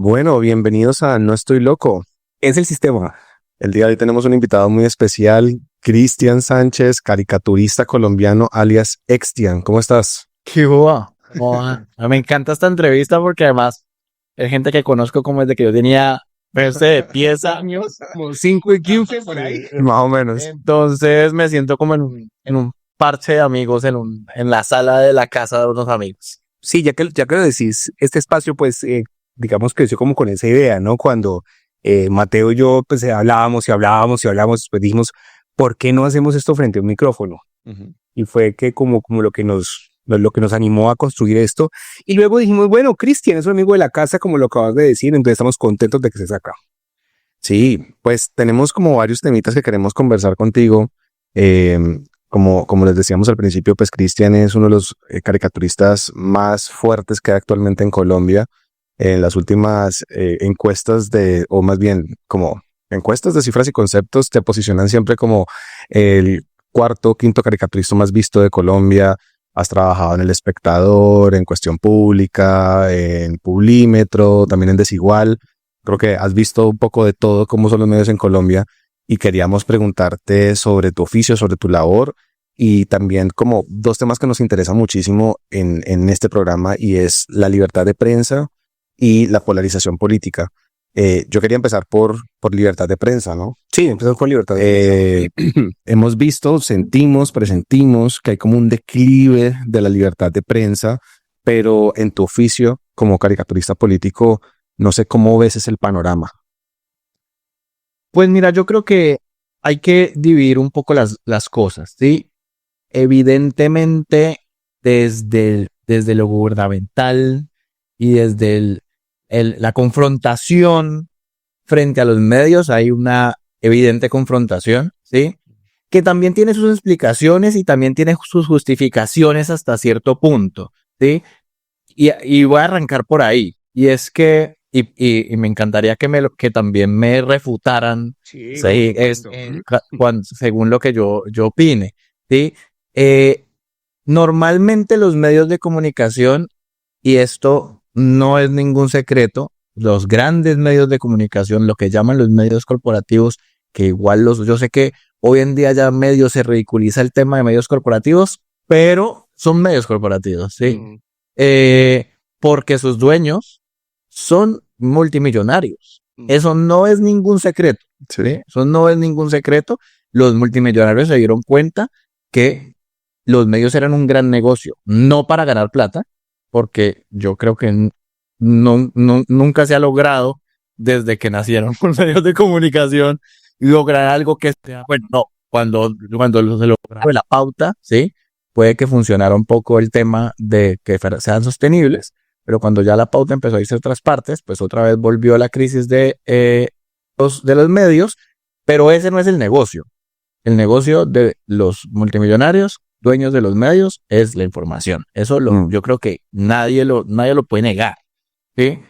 Bueno, bienvenidos a No Estoy Loco. Es el sistema. El día de hoy tenemos un invitado muy especial, Cristian Sánchez, caricaturista colombiano, alias Extian. ¿Cómo estás? ¿Qué hubo? Me encanta esta entrevista porque además es gente que conozco como desde que yo tenía, de 10 años, como 5 y 15 por ahí. Más o menos. Entonces me siento como en un parche de amigos, en la sala de la casa de unos amigos. Sí, ya que lo decís, este espacio, pues, digamos, creció como con esa idea, ¿no? Cuando Mateo y yo, pues, hablábamos, pues dijimos, ¿por qué no hacemos esto frente a un micrófono? Uh-huh. Y fue que como lo que nos animó a construir esto. Y luego dijimos, bueno, Cristian es un amigo de la casa, como lo acabas de decir, entonces estamos contentos de que estés acá. Sí, pues tenemos como varios temitas que queremos conversar contigo. Como les decíamos al principio, pues Cristian es uno de los caricaturistas más fuertes que hay actualmente en Colombia. En las últimas encuestas o más bien como encuestas de cifras y conceptos, te posicionan siempre como el cuarto, quinto caricaturista más visto de Colombia. Has trabajado en El Espectador, en Cuestión Pública, en Publímetro, también en Desigual. Creo que has visto un poco de todo, cómo son los medios en Colombia, y queríamos preguntarte sobre tu oficio, sobre tu labor, y también como dos temas que nos interesan muchísimo en este programa, y es la libertad de prensa y la polarización política. Yo quería empezar por libertad de prensa, ¿no? Sí, empezamos con libertad de prensa. Hemos visto, sentimos, presentimos que hay como un declive de la libertad de prensa, pero en tu oficio como caricaturista político, no sé cómo ves ese el panorama. Pues mira, yo creo que hay que dividir un poco las cosas, ¿sí? Evidentemente, desde lo gubernamental y desde la confrontación frente a los medios, hay una evidente confrontación, ¿sí? Que también tiene sus explicaciones y también tiene sus justificaciones hasta cierto punto, ¿sí? Y voy a arrancar por ahí. Y es que, y me encantaría que también me refutaran, Sí, ¿sí? Según lo que yo opine, ¿sí? Normalmente los medios de comunicación, y esto no es ningún secreto, los grandes medios de comunicación, lo que llaman los medios corporativos, que igual yo sé que hoy en día ya medio se ridiculiza el tema de medios corporativos, pero son medios corporativos, ¿sí? Porque sus dueños son multimillonarios. Eso no es ningún secreto, ¿sí? Eso no es ningún secreto. Los multimillonarios se dieron cuenta que los medios eran un gran negocio, no para ganar plata, porque yo creo que nunca se ha logrado desde que nacieron los medios de comunicación lograr algo que sea, bueno, no, cuando se lograba la pauta, ¿sí? Puede que funcionara un poco el tema de que sean sostenibles, pero cuando ya la pauta empezó a irse a otras partes, pues otra vez volvió la crisis de los medios, pero ese no es el negocio. El negocio de los multimillonarios, dueños de los medios, es la información. Eso yo creo que nadie lo puede negar, ¿sí?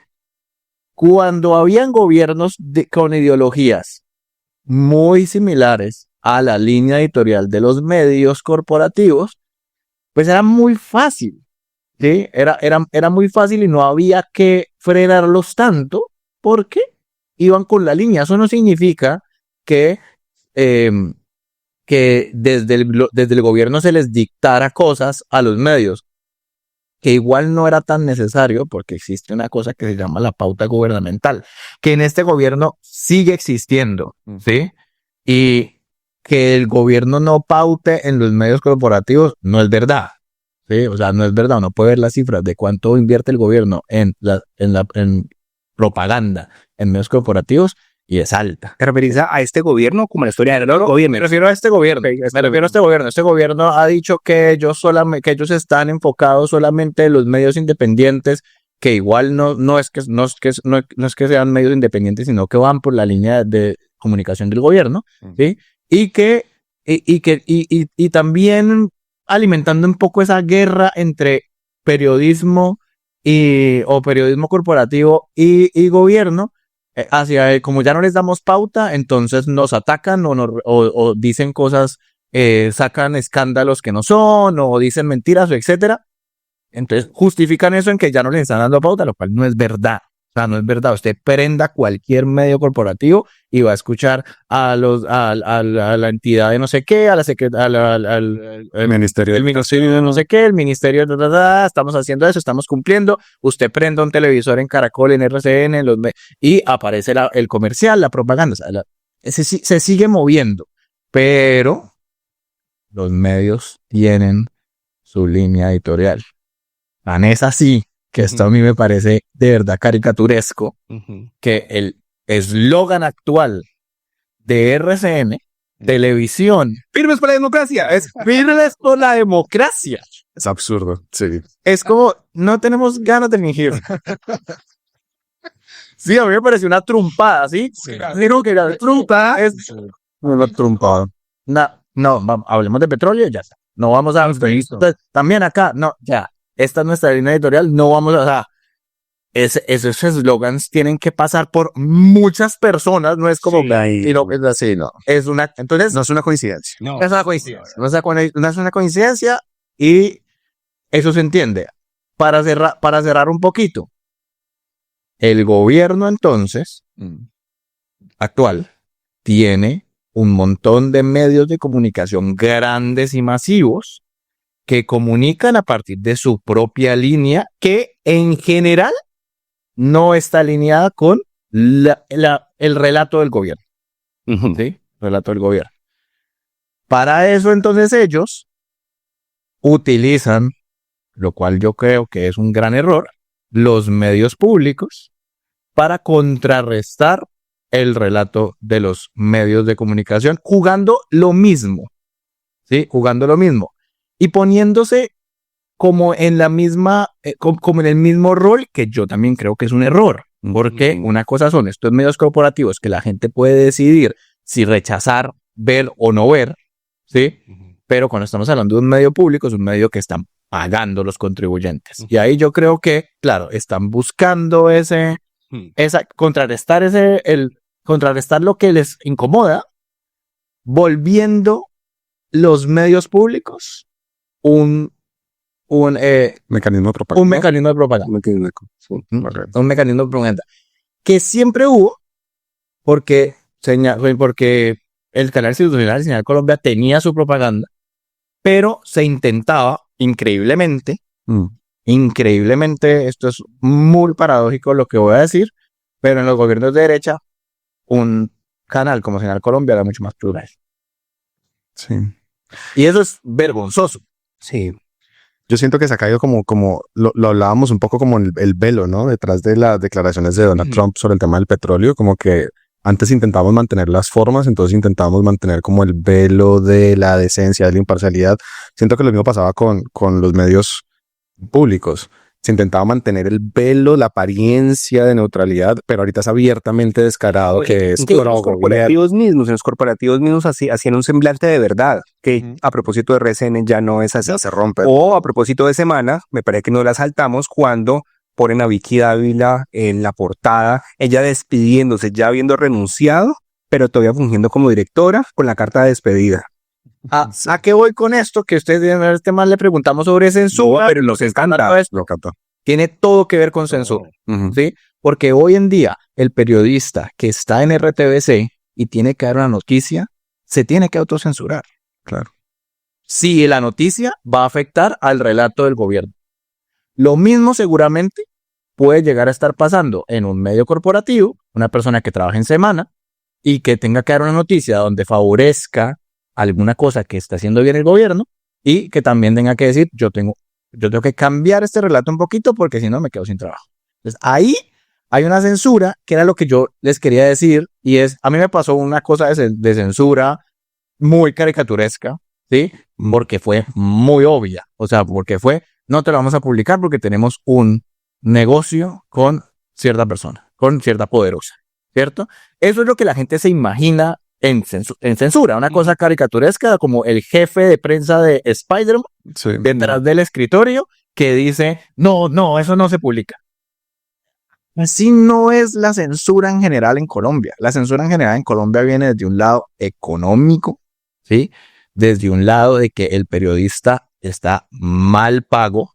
Cuando habían gobiernos con ideologías muy similares a la línea editorial de los medios corporativos, pues era muy fácil, ¿sí? Era muy fácil y no había que frenarlos tanto porque iban con la línea. Eso no significa que desde el gobierno se les dictara cosas a los medios, que igual no era tan necesario porque existe una cosa que se llama la pauta gubernamental, que en este gobierno sigue existiendo, ¿sí? Y que el gobierno no paute en los medios corporativos no es verdad, ¿sí? O sea, no es verdad. Uno puede ver las cifras de cuánto invierte el gobierno en propaganda en medios corporativos y es alta. ¿Te referís a este gobierno como la historia del gobierno? Me refiero a este gobierno. Okay, me refiero a este gobierno. Este gobierno ha dicho que ellos están enfocados solamente en los medios independientes, que igual no es que sean medios independientes, sino que van por la línea de comunicación del gobierno, ¿sí? Y también alimentando un poco esa guerra entre periodismo o periodismo corporativo y gobierno, como ya no les damos pauta, entonces nos atacan o dicen cosas, sacan escándalos que no son, o dicen mentiras, etcétera. Entonces justifican eso en que ya no les están dando pauta, lo cual no es verdad, O sea, no es verdad. Usted prenda cualquier medio corporativo y va a escuchar a la entidad de no sé qué, a la El ministerio. el ministerio de no sé qué, el ministerio de estamos haciendo eso, estamos cumpliendo. Usted prenda un televisor en Caracol, en RCN, y aparece el comercial, la propaganda. O sea, se sigue moviendo, pero los medios tienen su línea editorial. Tan es así que esto a mí me parece de verdad caricaturesco, que el eslogan actual de RCN, televisión, Firmes por la democracia. firmes por la democracia. Es absurdo. Sí. Es como, no tenemos ganas de fingir. Sí, a mí me pareció una trumpada, ¿sí? Digo que la trumpada es Una trompada. no, hablemos de petróleo y ya está. No vamos a... Entonces, también acá, no, ya. Esta es nuestra línea editorial, no vamos a... O sea, esos eslogans tienen que pasar por muchas personas, no es como... Sí. y no, es así, no. Es una... Entonces, No es una coincidencia. no es una coincidencia. No es una coincidencia y eso se entiende. Para cerrar un poquito, el gobierno entonces, actual, tiene un montón de medios de comunicación grandes y masivos que comunican a partir de su propia línea, que en general no está alineada con el relato del gobierno. ¿Sí? Relato del gobierno. Para eso, entonces, ellos utilizan, lo cual yo creo que es un gran error, los medios públicos para contrarrestar el relato de los medios de comunicación, jugando lo mismo. ¿Sí? Jugando lo mismo. Y poniéndose como en la misma, como en el mismo rol, que yo también creo que es un error. Porque una cosa son estos medios corporativos que la gente puede decidir si rechazar, ver o no ver, ¿sí? Pero cuando estamos hablando de un medio público, es un medio que están pagando los contribuyentes. Y ahí yo creo que, claro, están buscando contrarrestar lo que les incomoda, volviendo los medios públicos un Mecanismo de propaganda. un mecanismo de propaganda. Un mecanismo de propaganda. Que siempre hubo, porque el canal institucional de Señal Colombia tenía su propaganda, pero se intentaba increíblemente, esto es muy paradójico lo que voy a decir, pero en los gobiernos de derecha, un canal como Señal Colombia era mucho más plural. Sí. Y eso es vergonzoso. Sí. Yo siento que se ha caído como lo hablábamos un poco como el velo, ¿no? Detrás de las declaraciones de Donald Trump sobre el tema del petróleo, como que antes intentábamos mantener las formas, entonces intentábamos mantener como el velo de la decencia, de la imparcialidad. Siento que lo mismo pasaba con los medios públicos. Se intentaba mantener el velo, la apariencia de neutralidad, pero ahorita es abiertamente descarado que es en los corporativos mismos hacían un semblante de verdad, que a propósito de RCN ya no es así. Ya se rompe. O a propósito de Semana, me parece que no la saltamos cuando ponen a Vicky Dávila en la portada, ella despidiéndose, ya habiendo renunciado, pero todavía fungiendo como directora con la carta de despedida. ¿A qué voy con esto? Que ustedes en este mal le preguntamos sobre censura, pero nos encanta. Lo cantó. tiene todo que ver con censura, ¿sí? Porque hoy en día el periodista que está en RTBC y tiene que dar una noticia, se tiene que autocensurar. Claro. Si la noticia va a afectar al relato del gobierno. Lo mismo seguramente puede llegar a estar pasando en un medio corporativo, una persona que trabaja en Semana y que tenga que dar una noticia donde favorezca alguna cosa que está haciendo bien el gobierno y que también tenga que decir, yo tengo que cambiar este relato un poquito porque si no me quedo sin trabajo. Entonces ahí hay una censura que era lo que yo les quería decir y a mí me pasó una cosa de censura muy caricaturesca, ¿sí? Porque fue muy obvia, o sea, porque no te lo vamos a publicar porque tenemos un negocio con cierta persona, con cierta poderosa, ¿cierto? Eso es lo que la gente se imagina en censura, una cosa caricaturesca como el jefe de prensa de Spider-Man detrás del escritorio que dice, no, eso no se publica. Así no es la censura en general en Colombia. La censura en general en Colombia viene desde un lado económico, ¿sí? Desde un lado de que el periodista está mal pago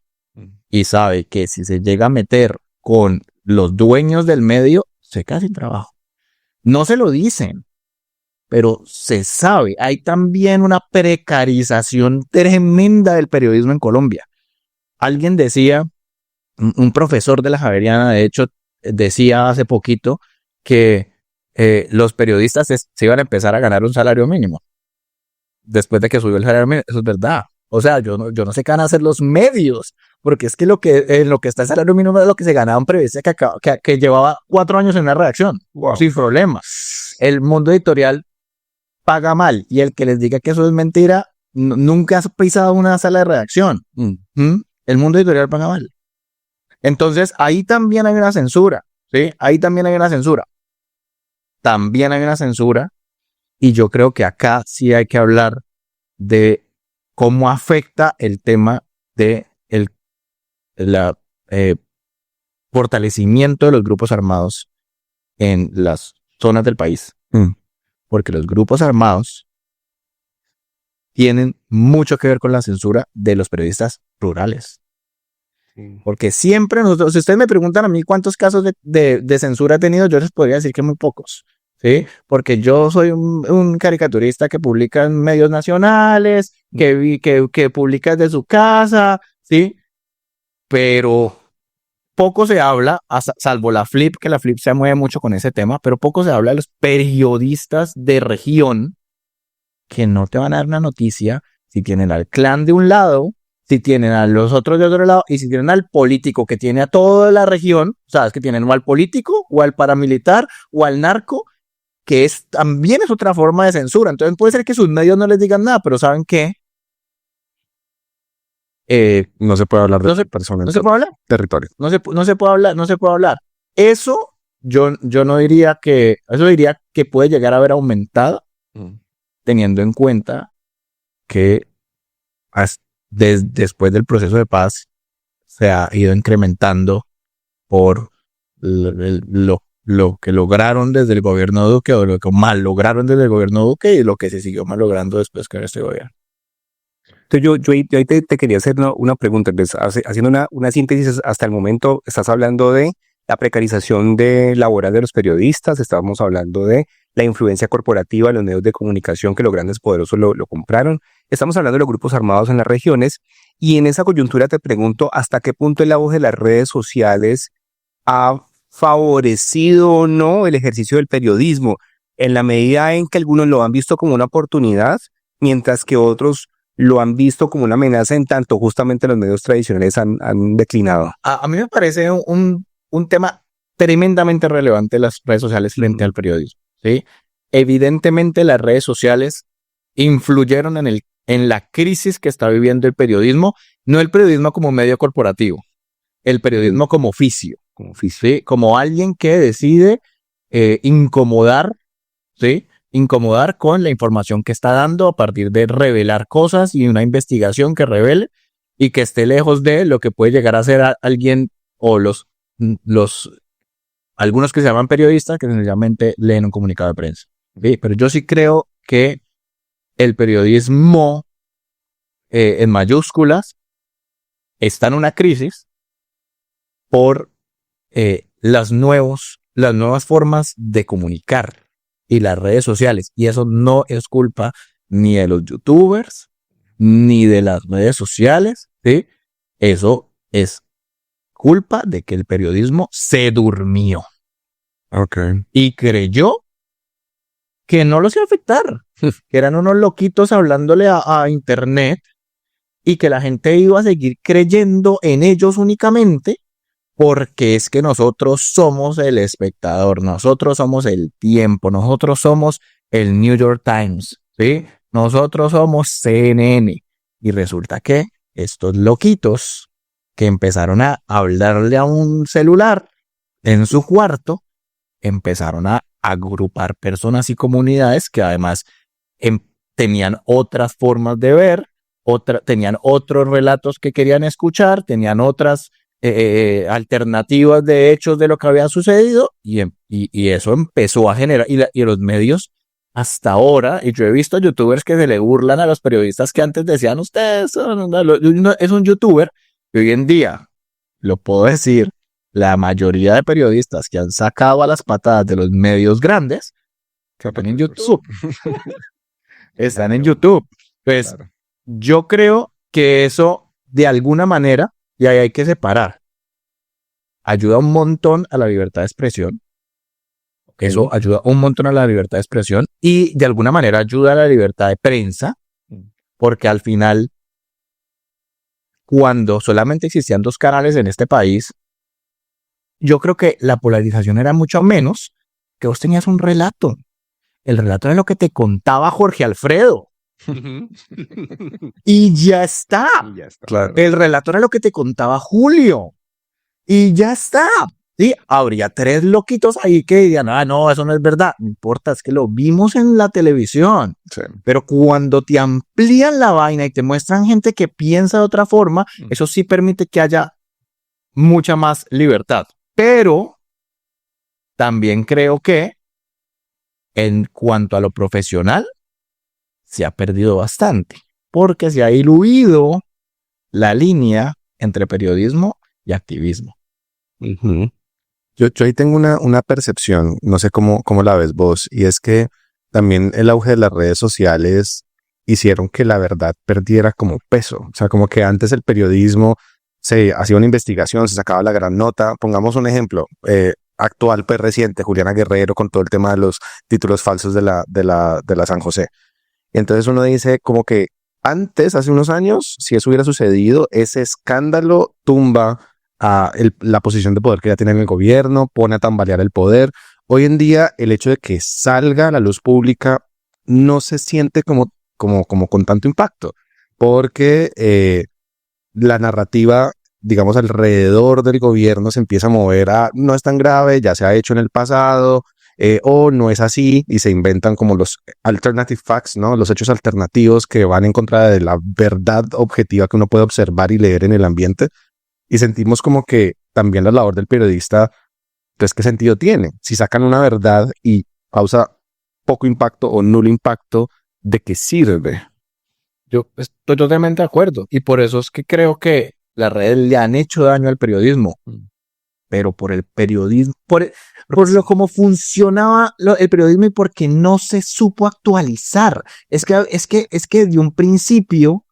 y sabe que si se llega a meter con los dueños del medio se quedan sin trabajo. No se lo dicen, pero se sabe. Hay también una precarización tremenda del periodismo en Colombia. Alguien decía, un profesor de la Javeriana, de hecho, decía hace poquito que los periodistas se iban a empezar a ganar un salario mínimo después de que subió el salario mínimo. Eso es verdad. O sea, yo no sé qué van a hacer los medios, porque es que lo que está el salario mínimo es lo que se ganaba un periodista que llevaba 4 años en una redacción, sin problemas. El mundo editorial paga mal, y el que les diga que eso es mentira, nunca has pisado una sala de redacción. El mundo editorial paga mal. Entonces, ahí también hay una censura, ¿sí? Ahí también hay una censura. También hay una censura, y yo creo que acá sí hay que hablar de cómo afecta el tema de el fortalecimiento de los grupos armados en las zonas del país. Porque los grupos armados tienen mucho que ver con la censura de los periodistas rurales. Porque siempre nosotros, si ustedes me preguntan a mí cuántos casos de censura he tenido, yo les podría decir que muy pocos, ¿sí? Porque yo soy un caricaturista que publica en medios nacionales, que publica desde su casa, ¿sí? Pero poco se habla, salvo la Flip, que la Flip se mueve mucho con ese tema, pero poco se habla de los periodistas de región que no te van a dar una noticia si tienen al clan de un lado, si tienen a los otros de otro lado, y si tienen al político que tiene a toda la región, sabes que tienen o al político, o al paramilitar, o al narco, que también es otra forma de censura. Entonces puede ser que sus medios no les digan nada, pero ¿saben qué? No se puede hablar de personas. No se puede hablar. Territorio. No se puede hablar. Eso yo no diría que, eso diría que puede llegar a haber aumentado, teniendo en cuenta que después del proceso de paz se ha ido incrementando por lo que lograron desde el gobierno Duque, o lo que mal lograron desde el gobierno Duque, y lo que se siguió mal logrando después que este gobierno. Entonces yo ahí te quería hacer una pregunta. Entonces, haciendo una síntesis, hasta el momento estás hablando de la precarización laboral de los periodistas, estábamos hablando de la influencia corporativa de los medios de comunicación, que los grandes poderosos lo compraron, estamos hablando de los grupos armados en las regiones, y en esa coyuntura te pregunto hasta qué punto el auge de las redes sociales ha favorecido o no el ejercicio del periodismo, en la medida en que algunos lo han visto como una oportunidad, mientras que otros lo han visto como una amenaza, en tanto justamente los medios tradicionales han declinado. A mí me parece un tema tremendamente relevante las redes sociales frente al periodismo, ¿sí? Evidentemente las redes sociales influyeron en la crisis que está viviendo el periodismo, no el periodismo como medio corporativo, el periodismo como oficio, ¿sí? Como alguien que decide incomodar, ¿sí? Incomodar con la información que está dando a partir de revelar cosas y una investigación que revele y que esté lejos de lo que puede llegar a ser alguien o algunos que se llaman periodistas que sencillamente leen un comunicado de prensa. ¿Sí? Pero yo sí creo que el periodismo en mayúsculas está en una crisis por las nuevas formas de comunicar y las redes sociales, y eso no es culpa ni de los youtubers ni de las redes sociales, ¿sí? Eso es culpa de que el periodismo se durmió. Y creyó que no los iba a afectar, que eran unos loquitos hablándole a internet, y que la gente iba a seguir creyendo en ellos únicamente porque es que nosotros somos el espectador, nosotros somos el tiempo, nosotros somos el New York Times, ¿sí? Nosotros somos CNN. Y resulta que estos loquitos que empezaron a hablarle a un celular en su cuarto, empezaron a agrupar personas y comunidades que además tenían otras formas de ver, tenían otros relatos que querían escuchar, tenían otras alternativas de hechos de lo que había sucedido, y eso empezó a generar, y los medios hasta ahora, y yo he visto youtubers que se le burlan a los periodistas que antes decían, ustedes es un youtuber, y hoy en día, lo puedo decir, la mayoría de periodistas que han sacado a las patadas de los medios grandes están en YouTube. Están en YouTube. Pues Claro. yo creo que eso, de alguna manera, y ahí hay que separar, ayuda un montón a la libertad de expresión. Eso ayuda un montón a la libertad de expresión y de alguna manera ayuda a la libertad de prensa, porque al final, cuando solamente existían 2 canales en este país, yo creo que la polarización era mucho menos, que vos tenías un relato. El relato era lo que te contaba Jorge Alfredo. Y ya está. Y ya está. Claro. El relato era lo que te contaba Julio. Y ya está. Sí, habría 3 loquitos ahí que dirían, no, eso no es verdad. No importa, es que lo vimos en la televisión. Sí. Pero cuando te amplían la vaina y te muestran gente que piensa de otra forma, eso sí permite que haya mucha más libertad. Pero también creo que en cuanto a lo profesional, se ha perdido bastante, porque se ha diluido la línea entre periodismo y activismo. Ujú. Yo ahí tengo una percepción, no sé cómo la ves vos, y es que también el auge de las redes sociales hicieron que la verdad perdiera como peso. O sea, como que antes el periodismo se hacía una investigación, se sacaba la gran nota. Pongamos un ejemplo actual, pues reciente, Juliana Guerrero con todo el tema de los títulos falsos de la San José. Y entonces uno dice como que antes, hace unos años, si eso hubiera sucedido, ese escándalo tumba a la posición de poder que ya tiene en el gobierno, pone a tambalear el poder. Hoy en día, el hecho de que salga a la luz pública no se siente como con tanto impacto, porque la narrativa, digamos, alrededor del gobierno se empieza a mover a no es tan grave, ya se ha hecho en el pasado, o no es así, y se inventan como los alternative facts, ¿no? Los hechos alternativos que van en contra de la verdad objetiva que uno puede observar y leer en el ambiente. Y sentimos como que también la labor del periodista, pues, ¿qué sentido tiene? Si sacan una verdad y causa poco impacto o nulo impacto, ¿de qué sirve? Yo estoy totalmente de acuerdo. Y por eso es que creo que las redes le han hecho daño al periodismo. Pero por el periodismo, por lo como funcionaba el periodismo y porque no se supo actualizar. Es que de un principio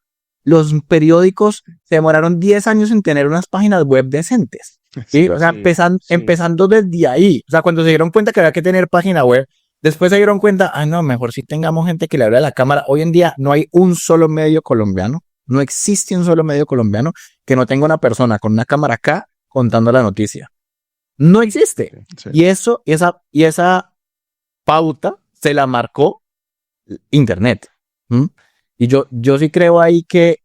los periódicos se demoraron 10 años en tener unas páginas web decentes. ¿Sí? O sea, empezando desde ahí. O sea, cuando se dieron cuenta que había que tener página web, después se dieron cuenta, no, mejor si tengamos gente que le hable a la cámara. Hoy en día no hay un solo medio colombiano, no existe un solo medio colombiano que no tenga una persona con una cámara acá contando la noticia. No existe. Sí. Y esa pauta se la marcó Internet. Y yo sí creo ahí que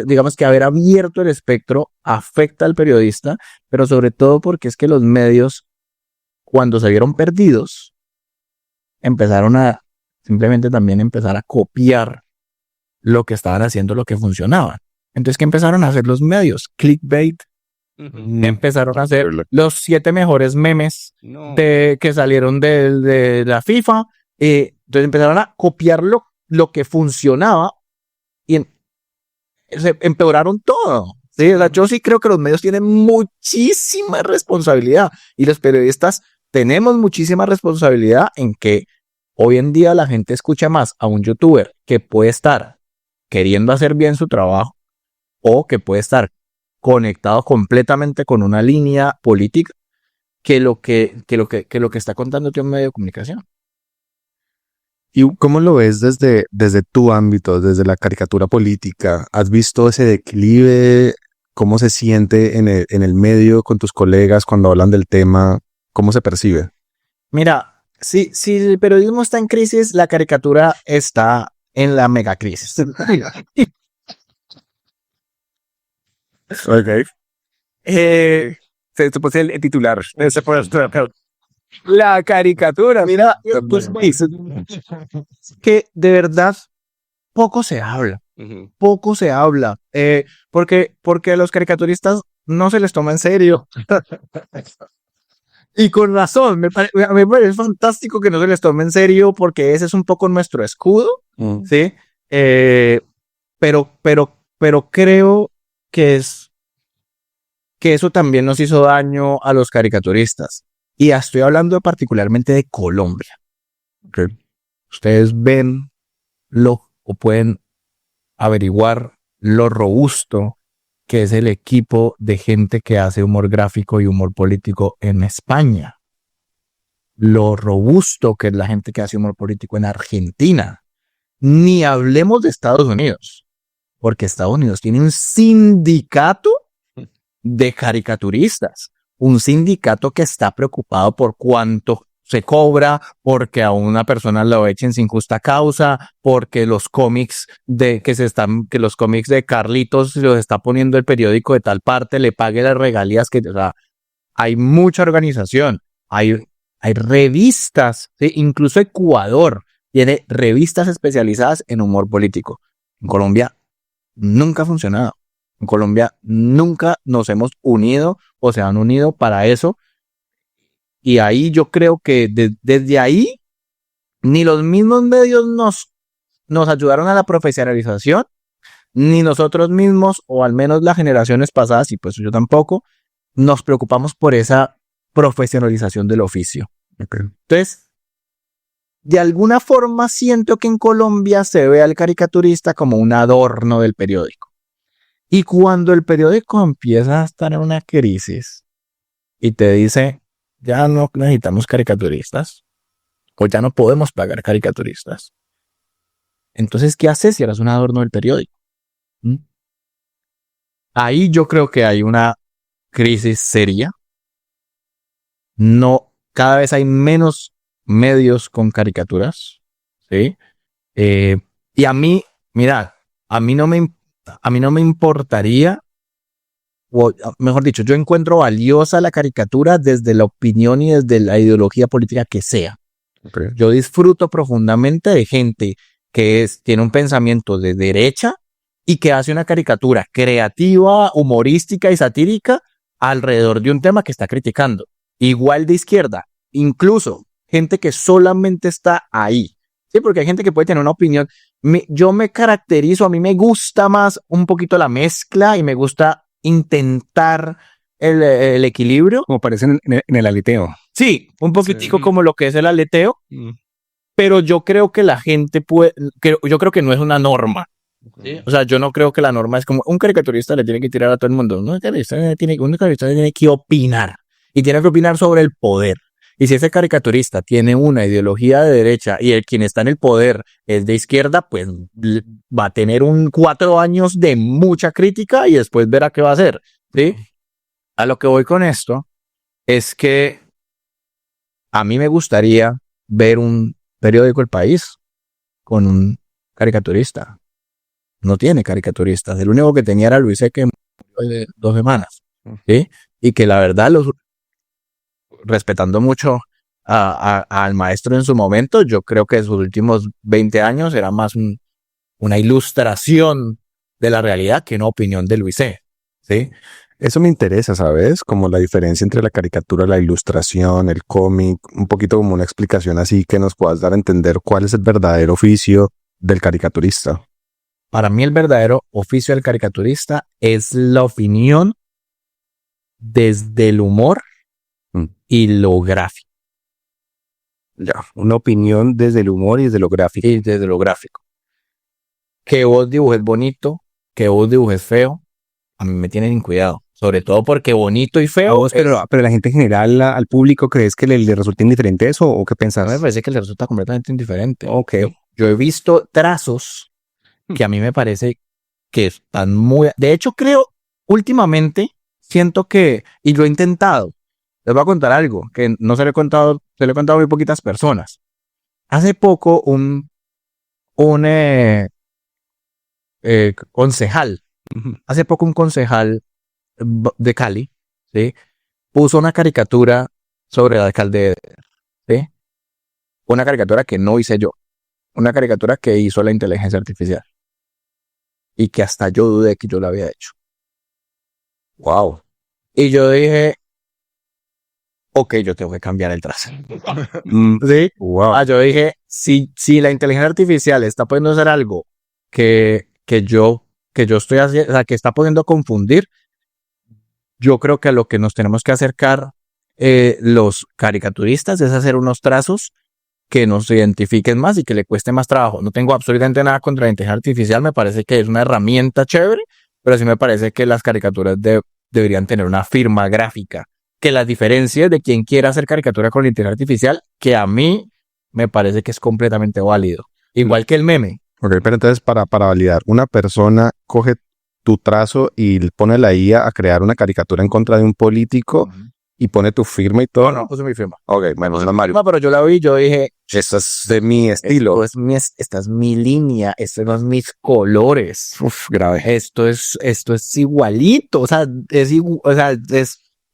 digamos que haber abierto el espectro afecta al periodista, pero sobre todo porque es que los medios, cuando se vieron perdidos, empezaron a simplemente también empezar a copiar lo que estaban haciendo, lo que funcionaba. Entonces, ¿qué empezaron a hacer los medios? Clickbait. Empezaron a hacer los 7 mejores memes que salieron de la FIFA. Entonces empezaron a copiar lo que funcionaba y se empeoraron todo. ¿Sí? O sea, yo sí creo que los medios tienen muchísima responsabilidad y los periodistas tenemos muchísima responsabilidad en que hoy en día la gente escucha más a un youtuber que puede estar queriendo hacer bien su trabajo o que puede estar conectado completamente con una línea política que lo que está contando un medio de comunicación. ¿Y cómo lo ves desde tu ámbito, desde la caricatura política? ¿Has visto ese declive? ¿Cómo se siente en el medio con tus colegas cuando hablan del tema? ¿Cómo se percibe? Mira, si el periodismo está en crisis, la caricatura está en la megacrisis. Okay. Se puede ser el titular. La caricatura. Mira, pues, que de verdad poco se habla. Poco se habla. Porque los caricaturistas no se les toma en serio. Y con razón. Me parece fantástico que no se les tome en serio porque ese es un poco nuestro escudo. ¿Sí? Pero creo que eso también nos hizo daño a los caricaturistas. Y ya estoy hablando particularmente de Colombia. Okay. Ustedes ven o pueden averiguar lo robusto que es el equipo de gente que hace humor gráfico y humor político en España. Lo robusto que es la gente que hace humor político en Argentina. Ni hablemos de Estados Unidos, porque Estados Unidos tiene un sindicato de caricaturistas, un sindicato que está preocupado por cuánto se cobra, porque a una persona lo echen sin justa causa, porque los cómics que los cómics de Carlitos los está poniendo el periódico de tal parte, le pague las regalías o sea, hay mucha organización, hay revistas, ¿sí? Incluso Ecuador tiene revistas especializadas en humor político. En Colombia nunca ha funcionado. En Colombia nunca nos hemos unido o se han unido para eso. Y ahí yo creo que desde ahí ni los mismos medios nos ayudaron a la profesionalización, ni nosotros mismos, o al menos las generaciones pasadas, y pues yo tampoco, nos preocupamos por esa profesionalización del oficio. Okay. Entonces, de alguna forma siento que en Colombia se ve al caricaturista como un adorno del periódico. Y cuando el periódico empieza a estar en una crisis y te dice, ya no necesitamos caricaturistas, o ya no podemos pagar caricaturistas, entonces, ¿qué haces si eres un adorno del periódico? Ahí yo creo que hay una crisis seria. Cada vez hay menos medios con caricaturas, ¿sí? Y a mí, mira, a mí no me importaría, o mejor dicho, yo encuentro valiosa la caricatura desde la opinión y desde la ideología política que sea. Okay. Yo disfruto profundamente de gente que tiene un pensamiento de derecha y que hace una caricatura creativa, humorística y satírica alrededor de un tema que está criticando. Igual de izquierda, incluso gente que solamente está ahí. Sí, porque hay gente que puede tener una opinión. Yo me caracterizo, a mí me gusta más un poquito la mezcla y me gusta intentar el equilibrio. Como parece en el aleteo. Sí, un poquitico como lo que es el aleteo. Pero yo creo que la gente yo creo que no es una norma. ¿Sí? O sea, yo no creo que la norma es como un caricaturista le tiene que tirar a todo el mundo. Un caricaturista tiene que opinar. Y tiene que opinar sobre el poder. Y si ese caricaturista tiene una ideología de derecha y quien está en el poder es de izquierda, pues va a tener 4 años de mucha crítica y después verá qué va a hacer. ¿Sí? A lo que voy con esto es que a mí me gustaría ver un periódico El País con un caricaturista. No tiene caricaturistas. El único que tenía era Luis que murió de 2 semanas. ¿Sí? Y que la verdad, respetando mucho al maestro en su momento, yo creo que sus últimos 20 años era más una ilustración de la realidad que una opinión de Luis C. ¿Sí? Eso me interesa, ¿sabes? Como la diferencia entre la caricatura, la ilustración, el cómic, un poquito como una explicación así que nos puedas dar a entender cuál es el verdadero oficio del caricaturista. Para mí el verdadero oficio del caricaturista es la opinión desde el humor y lo gráfico. Ya, una opinión desde el humor y desde lo gráfico. Y desde lo gráfico. Que vos dibujes bonito, que vos dibujes feo, a mí me tienen en cuidado. Sobre todo porque bonito y feo. Vos, pero la gente en general, al público, ¿crees que le resulta indiferente eso o qué pensás? Me parece que le resulta completamente indiferente. Ok. Yo he visto trazos que a mí me parece que están muy... De hecho, creo, últimamente, siento que... Y lo he intentado. Les voy a contar algo que no se lo he contado a muy poquitas personas. Hace poco, un concejal, de Cali, ¿sí? Puso una caricatura sobre el alcalde, ¿sí? Una caricatura que no hice yo. Una caricatura que hizo la inteligencia artificial. Y que hasta yo dudé que yo la había hecho. Wow. Y yo dije, ok, yo tengo que cambiar el trazo. ¿Sí? Wow. Yo dije, si la inteligencia artificial está pudiendo hacer algo que que yo estoy haciendo, o sea, que está pudiendo confundir, yo creo que a lo que nos tenemos que acercar los caricaturistas es hacer unos trazos que nos identifiquen más y que le cueste más trabajo. No tengo absolutamente nada contra la inteligencia artificial, me parece que es una herramienta chévere, pero sí me parece que las caricaturas deberían tener una firma gráfica que las diferencie de quien quiera hacer caricatura con la inteligencia artificial, que a mí me parece que es completamente válido. Igual que el meme. Ok, pero entonces para validar, una persona coge tu trazo y pone la IA a crear una caricatura en contra de un político y pone tu firma y todo. No puse mi firma. Ok, bueno, es Mario. No, pero yo la vi, yo dije, Esto es de mi estilo. esta es mi línea, estos son mis colores. Uf, grave. Esto es igualito, o sea,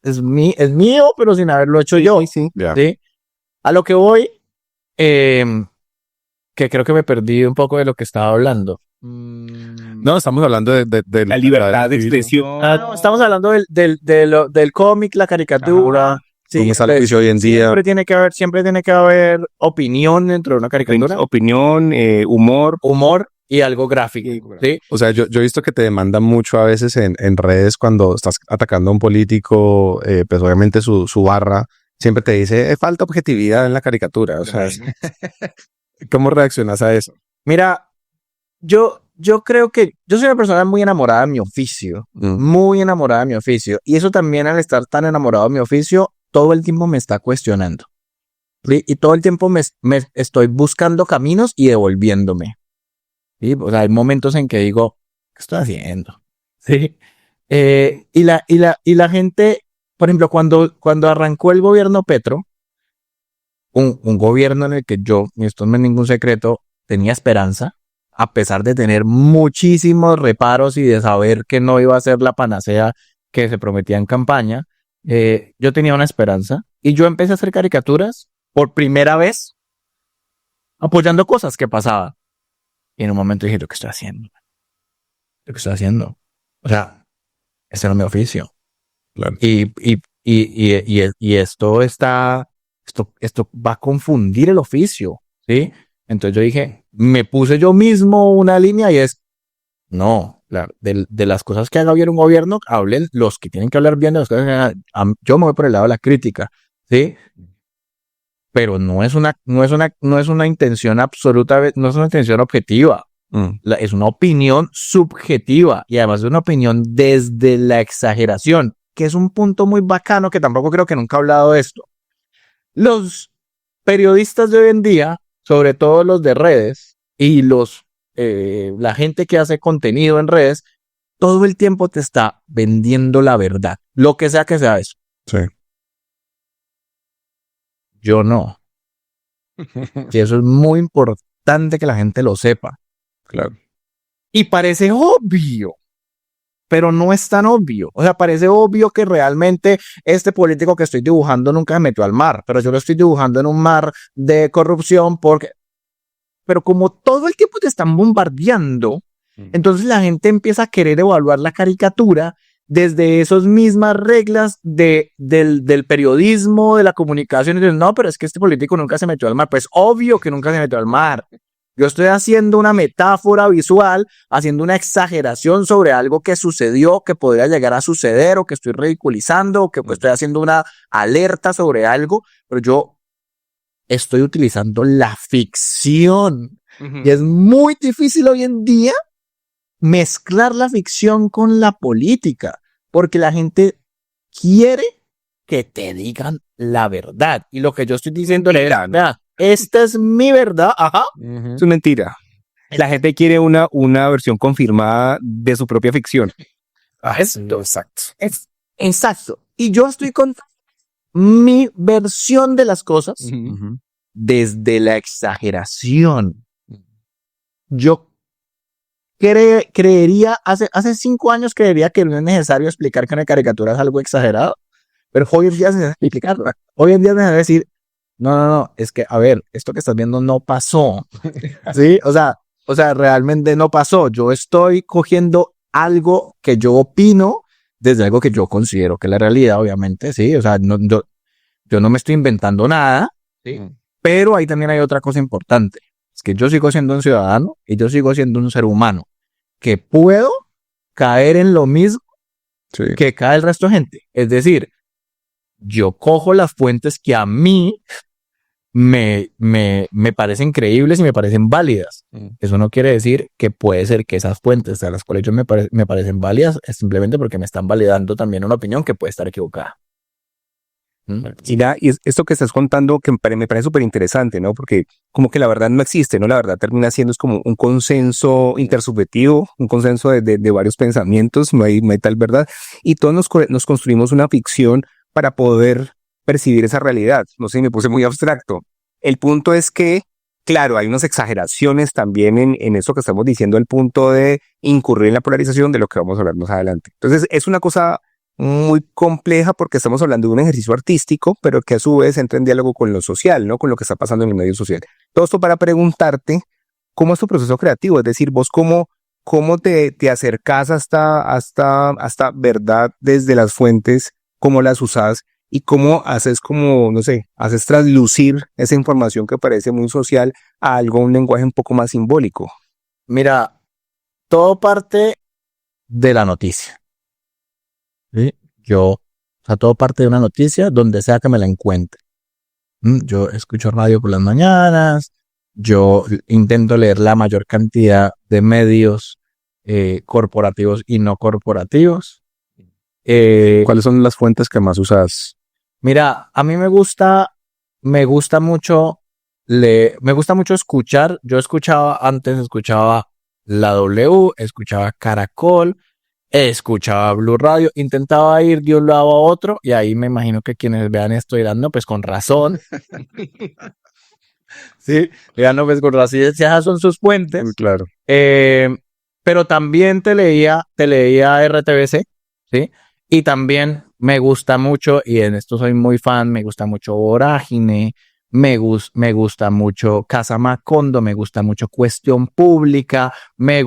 es mío, pero sin haberlo hecho yo. Sí. Ya. ¿Sí? A lo que voy, que creo que me perdí un poco de lo que estaba hablando. No, estamos hablando de La libertad de expresión. No, estamos hablando del cómic, la caricatura. Sí, cómo está el juicio hoy en día. siempre tiene que haber opinión dentro de una caricatura. Opinión, humor. Humor y algo gráfico. ¿Sí? O sea, yo he visto que te demandan mucho a veces en redes cuando estás atacando a un político, pues obviamente su barra siempre te dice, falta objetividad en la caricatura. O sea, ¿cómo reaccionas a eso? Mira, yo creo que yo soy una persona muy enamorada de mi oficio, muy enamorada de mi oficio. Y eso también, al estar tan enamorado de mi oficio, todo el tiempo me está cuestionando. ¿Sí? Y todo el tiempo me estoy buscando caminos y devolviéndome. ¿Sí? O sea, hay momentos en que digo, ¿qué estoy haciendo? ¿Sí? Y la gente, por ejemplo, cuando arrancó el gobierno Petro, un gobierno en el que yo, y esto no es ningún secreto, tenía esperanza, a pesar de tener muchísimos reparos y de saber que no iba a ser la panacea que se prometía en campaña, yo tenía una esperanza y yo empecé a hacer caricaturas por primera vez apoyando cosas que pasaban. Y en un momento dije, ¿lo que estoy haciendo? ¿Lo que estoy haciendo? O sea, ese no es mi oficio. Claro. Y esto va a confundir el oficio, ¿sí? Entonces yo dije, me puse yo mismo una línea y es, no, de las cosas que haga bien un gobierno, hablen los que tienen que hablar bien de las cosas que hagan. Yo me voy por el lado de la crítica, ¿sí? Pero no es una intención absoluta, no es una intención objetiva. Es una opinión subjetiva y además es una opinión desde la exageración, que es un punto muy bacano que tampoco creo que nunca he hablado de esto. Los periodistas de hoy en día, sobre todo los de redes y la gente que hace contenido en redes, todo el tiempo te está vendiendo la verdad, lo que sea eso. Sí. Yo no. Y eso es muy importante que la gente lo sepa. Claro. Y parece obvio, pero no es tan obvio. O sea, parece obvio que realmente este político que estoy dibujando nunca se metió al mar, pero yo lo estoy dibujando en un mar de corrupción pero como todo el tiempo te están bombardeando, entonces la gente empieza a querer evaluar la caricatura desde esas mismas reglas del periodismo, de la comunicación. Y dicen, no, pero es que este político nunca se metió al mar. Pues obvio que nunca se metió al mar. Yo estoy haciendo una metáfora visual, haciendo una exageración sobre algo que sucedió, que podría llegar a suceder, o que estoy ridiculizando, o que pues, estoy haciendo una alerta sobre algo, pero yo estoy utilizando la ficción. Y es muy difícil hoy en día mezclar la ficción con la política, porque la gente quiere que te digan la verdad. Y lo que yo estoy diciendo es, vea, esta es mi verdad, ajá. Es mentira. La gente quiere una versión confirmada de su propia ficción. Exacto. Y yo estoy con mi versión de las cosas desde la exageración. Yo creería, hace 5 años creería que no es necesario explicar que una caricatura es algo exagerado, pero hoy en día es necesario explicarlo. Hoy en día es necesario decir, no, es que, a ver, esto que estás viendo no pasó. ¿Sí? O sea, realmente no pasó. Yo estoy cogiendo algo que yo opino desde algo que yo considero que es la realidad, obviamente, sí. O sea, yo no me estoy inventando nada, ¿sí? Pero ahí también hay otra cosa importante. Es que yo sigo siendo un ciudadano y yo sigo siendo un ser humano que puedo caer en lo mismo Sí. que cae el resto de gente. Es decir, yo cojo las fuentes que a mí me parecen creíbles y me parecen válidas. Eso no quiere decir que puede ser que esas fuentes a las cuales yo me parecen válidas es simplemente porque me están validando también una opinión que puede estar equivocada. Y esto que estás contando que me parece súper interesante, ¿no? Porque como que la verdad no existe, ¿no? La verdad termina siendo es como un consenso intersubjetivo, un consenso de varios pensamientos, no hay tal verdad. Y todos nos construimos una ficción para poder percibir esa realidad. No sé, me puse muy abstracto. El punto es que, claro, hay unas exageraciones también en eso que estamos diciendo, al punto de incurrir en la polarización de lo que vamos a hablar más adelante. Entonces, es una cosa muy compleja porque estamos hablando de un ejercicio artístico, pero que a su vez entra en diálogo con lo social, ¿no? Con lo que está pasando en el medio social. Todo esto para preguntarte cómo es tu proceso creativo, es decir, vos cómo te acercás hasta verdad desde las fuentes, cómo las usás y cómo haces como, no sé, haces traslucir esa información que parece muy social a algo, un lenguaje un poco más simbólico. Mira, todo parte de la noticia. ¿Sí? Todo parte de una noticia donde sea que me la encuentre. Yo escucho radio por las mañanas, yo intento leer la mayor cantidad de medios corporativos y no corporativos. ¿Cuáles son las fuentes que más usas? Mira, a mí me gusta mucho escuchar. Yo escuchaba la W, escuchaba Caracol, escuchaba Blue Radio, intentaba ir de un lado a otro y ahí me imagino que quienes vean esto dirán, no, pues con razón. Sí, dirán, no, pues con razón, si esas son sus fuentes. Claro. Pero también te leía RTBC, ¿sí? Y también me gusta mucho, y en esto soy muy fan, me gusta mucho Vorágine, me gusta mucho Casa Macondo, me gusta mucho Cuestión Pública, me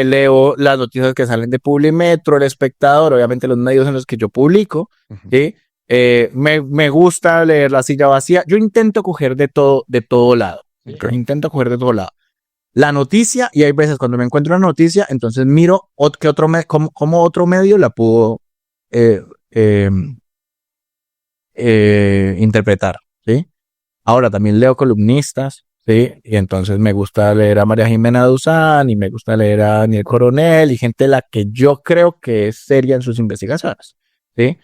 leo las noticias que salen de Publimetro, El Espectador, obviamente los medios en los que yo publico, ¿sí? Me gusta leer La Silla Vacía. Yo intento coger de todo lado. Okay. Intento coger de todo lado. La noticia, y hay veces cuando me encuentro una noticia, entonces miro cómo otro medio la pudo interpretar, ¿sí? Ahora también leo columnistas, ¿sí? Y entonces me gusta leer a María Jimena Duzán y me gusta leer a Daniel Coronel y gente la que yo creo que es seria en sus investigaciones, ¿sí?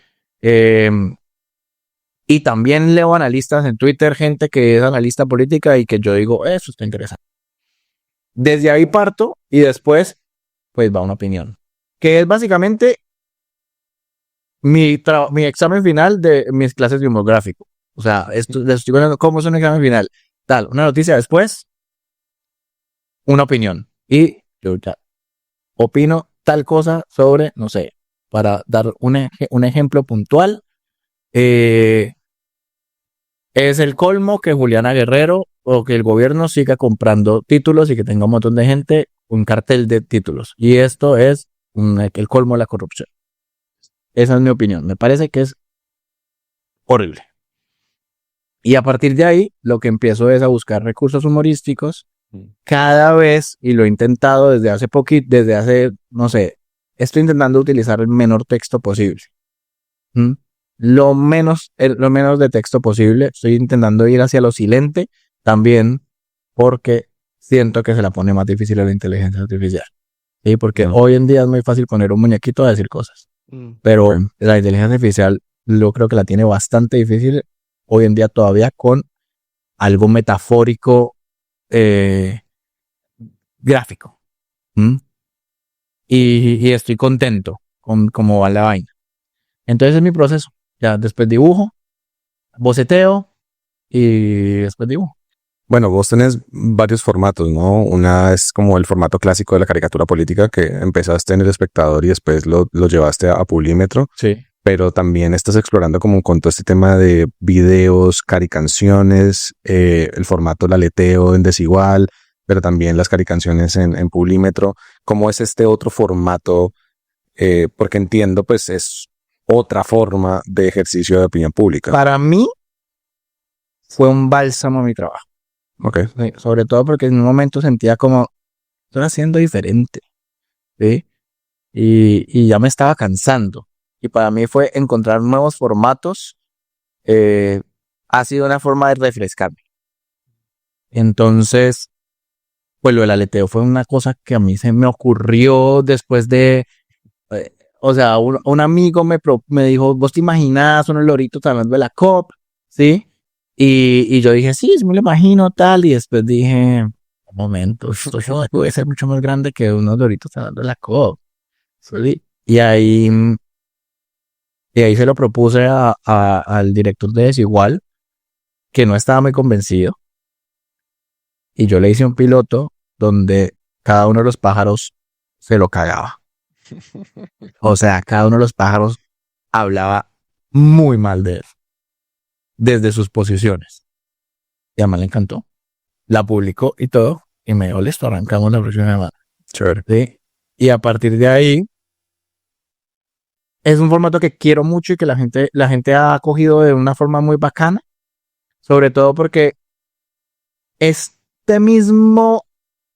Y también leo analistas en Twitter, gente que es analista política y que yo digo, eso está interesante. Desde ahí parto y después, pues va una opinión. Que es básicamente mi examen final de mis clases de humor gráfico. O sea, esto les estoy contando cómo es un examen final. Tal, una noticia después, una opinión. Y yo ya opino tal cosa sobre, no sé, para dar un ejemplo puntual. Es el colmo que Juliana Guerrero o que el gobierno siga comprando títulos y que tenga un montón de gente, un cartel de títulos. Y esto es el colmo de la corrupción. Esa es mi opinión. Me parece que es horrible. Y a partir de ahí, lo que empiezo es a buscar recursos humorísticos cada vez, y lo he intentado desde hace, no sé, estoy intentando utilizar el menor texto posible. Lo menos de texto posible. Estoy intentando ir hacia lo silente también porque siento que se la pone más difícil a la inteligencia artificial. ¿Sí? Porque hoy en día es muy fácil poner un muñequito a decir cosas. Pero la inteligencia artificial yo creo que la tiene bastante difícil hoy en día todavía con algo metafórico gráfico. Y estoy contento con cómo va la vaina. Entonces es mi proceso. Ya después dibujo, boceteo y después dibujo. Bueno, vos tenés varios formatos, ¿no? Una es como el formato clásico de la caricatura política que empezaste en El Espectador y después lo llevaste a Publimetro. Sí. Pero también estás explorando como con todo este tema de videos, caricanciones, el formato laleteo en Desigual, pero también las caricanciones en Publimetro. ¿Cómo es este otro formato? Porque entiendo, pues es otra forma de ejercicio de opinión pública. Para mí fue un bálsamo mi trabajo. Okay. Sí, sobre todo porque en un momento sentía como estoy haciendo diferente. ¿Sí? y ya me estaba cansando. Y para mí fue encontrar nuevos formatos, ha sido una forma de refrescarme. Entonces, pues lo del aleteo fue una cosa que a mí se me ocurrió después de, o sea, un amigo me dijo, ¿vos te imaginas unos loritos hablando de la COP? ¿Sí? Y yo dije, sí, me lo imagino, tal. Y después dije, un momento, esto puede ser mucho más grande que unos loritos hablando de la COP. ¿Sí? Y ahí se lo propuse al director de Desigual, que no estaba muy convencido. Y yo le hice un piloto donde cada uno de los pájaros se lo cagaba. O sea, cada uno de los pájaros hablaba muy mal de él, desde sus posiciones. Y a Mal le encantó. La publicó y todo. Y me dijo, listo, arrancamos la próxima semana. Chévere. ¿Sí? Y a partir de ahí, es un formato que quiero mucho y que la gente ha acogido de una forma muy bacana. Sobre todo porque este mismo